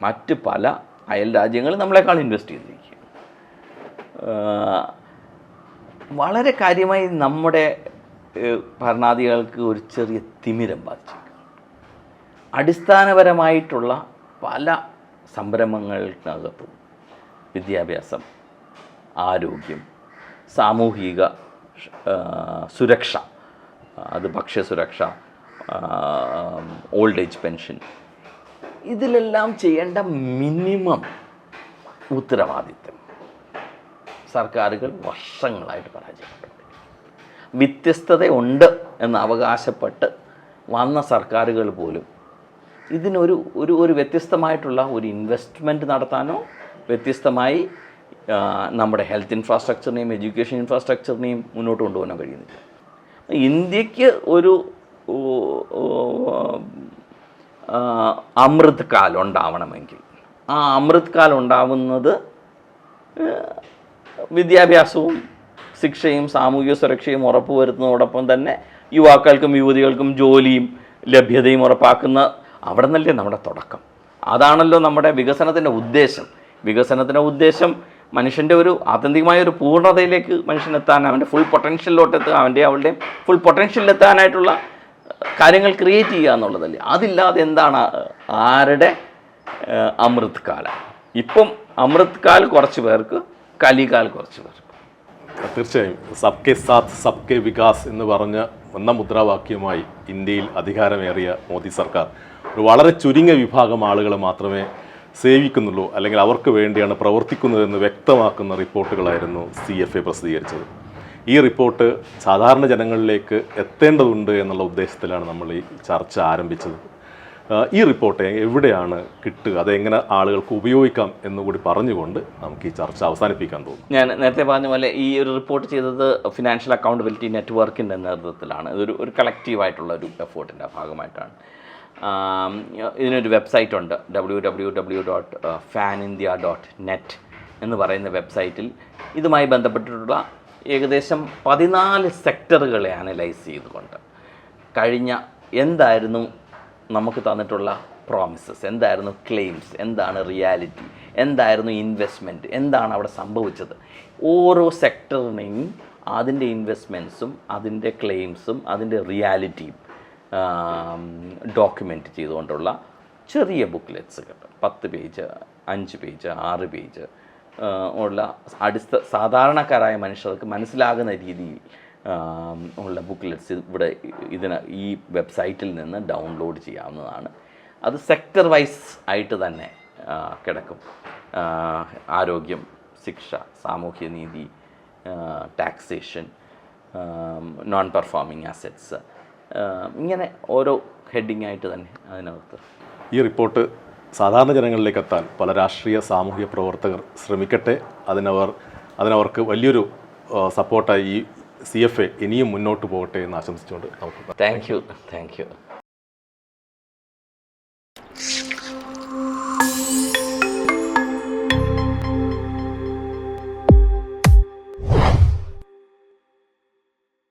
മറ്റ് പല അയൽ രാജ്യങ്ങളും നമ്മളെക്കാൾ ഇൻവെസ്റ്റ് ചെയ്തിരിക്കുക. വളരെ കാര്യമായി നമ്മുടെ ഭരണാധികാരികൾക്ക് ഒരു ചെറിയ തിമിരം ബാധിച്ചു. അടിസ്ഥാനപരമായിട്ടുള്ള പല സംരംഭങ്ങൾക്കകത്തും വിദ്യാഭ്യാസം, ആരോഗ്യം, സാമൂഹിക സുരക്ഷ, അത് ഭക്ഷ്യസുരക്ഷ, ഓൾഡ് ഏജ് പെൻഷൻ, ഇതിലെല്ലാം ചെയ്യേണ്ട മിനിമം ഉത്തരവാദിത്വം സർക്കാരുകൾ വർഷങ്ങളായിട്ട് പരാജയപ്പെട്ടു. വ്യത്യസ്തതയുണ്ട് എന്ന് അവകാശപ്പെട്ട് വന്ന സർക്കാരുകൾ പോലും ഇതിനൊരു വ്യത്യസ്തമായിട്ടുള്ള ഒരു ഇൻവെസ്റ്റ്മെൻറ്റ് നടത്താനോ വ്യത്യസ്തമായി നമ്മുടെ ഹെൽത്ത് ഇൻഫ്രാസ്ട്രക്ചറിനെയും എഡ്യൂക്കേഷൻ ഇൻഫ്രാസ്ട്രക്ചറിനെയും മുന്നോട്ട് കൊണ്ടുപോകാൻ കഴിയുന്നില്ല. ഇന്ത്യക്ക് ഒരു അമൃത് കാൽ ഉണ്ടാവണമെങ്കിൽ ആ അമൃത് കാൽ ഉണ്ടാവുന്നത് വിദ്യാഭ്യാസവും ശിക്ഷയും സാമൂഹിക സുരക്ഷയും ഉറപ്പുവരുത്തുന്നതോടൊപ്പം തന്നെ യുവാക്കൾക്കും യുവതികൾക്കും ജോലിയും ലഭ്യതയും ഉറപ്പാക്കുന്ന അവിടെ നിന്നല്ലേ നമ്മുടെ തുടക്കം. അതാണല്ലോ നമ്മുടെ വികസനത്തിൻ്റെ ഉദ്ദേശം. മനുഷ്യൻ്റെ ഒരു ആത്യന്തികമായ ഒരു പൂർണ്ണതയിലേക്ക് മനുഷ്യനെത്താൻ, അവൻ്റെ ഫുൾ പൊട്ടൻഷ്യലിലോട്ടെത്തുക, അവളുടെയും ഫുൾ പൊട്ടൻഷ്യലിലെത്താനായിട്ടുള്ള കാര്യങ്ങൾ ക്രിയേറ്റ് ചെയ്യുക എന്നുള്ളതല്ലേ. അതില്ലാതെ എന്താണ് ആരുടെ അമൃത് കാലം? ഇപ്പം അമൃത് കാൽ കുറച്ച് പേർക്ക്, കലികാൽ കുറച്ച് പേർക്ക്. തീർച്ചയായും സബ്കെ സാത്ത് സബ്കെ വികാസ് എന്ന് പറഞ്ഞ ഒന്ന മുദ്രാവാക്യമായി ഇന്ത്യയിൽ അധികാരമേറിയ മോദി സർക്കാർ ഒരു വളരെ ചുരുങ്ങിയ വിഭാഗം ആളുകളെ മാത്രമേ സേവിക്കുന്നുള്ളൂ, അല്ലെങ്കിൽ അവർക്ക് വേണ്ടിയാണ് പ്രവർത്തിക്കുന്നതെന്ന് വ്യക്തമാക്കുന്ന റിപ്പോർട്ടുകളായിരുന്നു CFA പ്രസിദ്ധീകരിച്ചത്. ഈ റിപ്പോർട്ട് സാധാരണ ജനങ്ങളിലേക്ക് എത്തേണ്ടതുണ്ട് എന്നുള്ള ഉദ്ദേശത്തിലാണ് നമ്മൾ ഈ ചർച്ച ആരംഭിച്ചത്. ഈ റിപ്പോർട്ട് എവിടെയാണ് കിട്ടുക, അതെങ്ങനെ ആളുകൾക്ക് ഉപയോഗിക്കാം എന്നുകൂടി പറഞ്ഞുകൊണ്ട് നമുക്ക് ഈ ചർച്ച അവസാനിപ്പിക്കാൻ തോന്നുന്നു. ഞാൻ നേരത്തെ പറഞ്ഞ പോലെ ഈ ഒരു റിപ്പോർട്ട് ചെയ്തത് ഫിനാൻഷ്യൽ അക്കൗണ്ടബിലിറ്റി നെറ്റ്വർക്കിൻ്റെ നേതൃത്വത്തിലാണ്. ഇതൊരു കളക്റ്റീവായിട്ടുള്ള ഒരു എഫേർട്ടിൻ്റെ ഭാഗമായിട്ടാണ്. ഇതിനൊരു വെബ്സൈറ്റ് ഉണ്ട്, www.fanindia.net എന്ന് പറയുന്ന വെബ്സൈറ്റിൽ ഇതുമായി ബന്ധപ്പെട്ടിട്ടുള്ള ഏകദേശം 14 സെക്ടറുകളെ അനലൈസ് ചെയ്തുകൊണ്ട് എന്തായിരുന്നു നമുക്ക് തന്നിട്ടുള്ള പ്രോമിസസ്, എന്തായിരുന്നു ക്ലെയിംസ്, എന്താണ് റിയാലിറ്റി, എന്തായിരുന്നു ഇൻവെസ്റ്റ്മെൻറ്റ്, എന്താണ് അവിടെ സംഭവിച്ചത്, ഓരോ സെക്ടറിനെയും അതിൻ്റെ ഇൻവെസ്റ്റ്മെൻറ്റ്സും അതിൻ്റെ ക്ലെയിംസും അതിൻ്റെ റിയാലിറ്റിയും ഡോക്യുമെൻ്റ് ചെയ്തുകൊണ്ടുള്ള ചെറിയ ബുക്ക്ലെറ്റ്സുകൾ, 10 പേജ്, 5 പേജ്, 6 പേജ്, ഉള്ള സാധാരണക്കാരായ മനുഷ്യർക്ക് മനസ്സിലാകുന്ന രീതിയിൽ ഉള്ള ബുക്ക്ലെറ്റ്സ് ഈ വെബ്സൈറ്റിൽ നിന്ന് ഡൗൺലോഡ് ചെയ്യാവുന്നതാണ്. അത് സെക്ടർ വൈസ് ആയിട്ട് തന്നെ കിടക്കും. ആരോഗ്യം, ശിക്ഷ, സാമൂഹ്യനീതി, ടാക്സേഷൻ, നോൺ പെർഫോമിംഗ് അസറ്റ്സ്, ഇങ്ങനെ ഓരോ ഹെഡിങ് ആയിട്ട് തന്നെ അതിനകത്ത്. ഈ റിപ്പോർട്ട് സാധാരണ ജനങ്ങളിലേക്ക് എത്താൻ പല രാഷ്ട്രീയ സാമൂഹിക പ്രവർത്തകർ ശ്രമിക്കട്ടെ. അതിനവർക്ക് വലിയൊരു സപ്പോർട്ടായി ഈ CFA ഇനിയും മുന്നോട്ട് പോകട്ടെ എന്ന് ആശംസിച്ചുകൊണ്ട് നമുക്ക് താങ്ക് യു.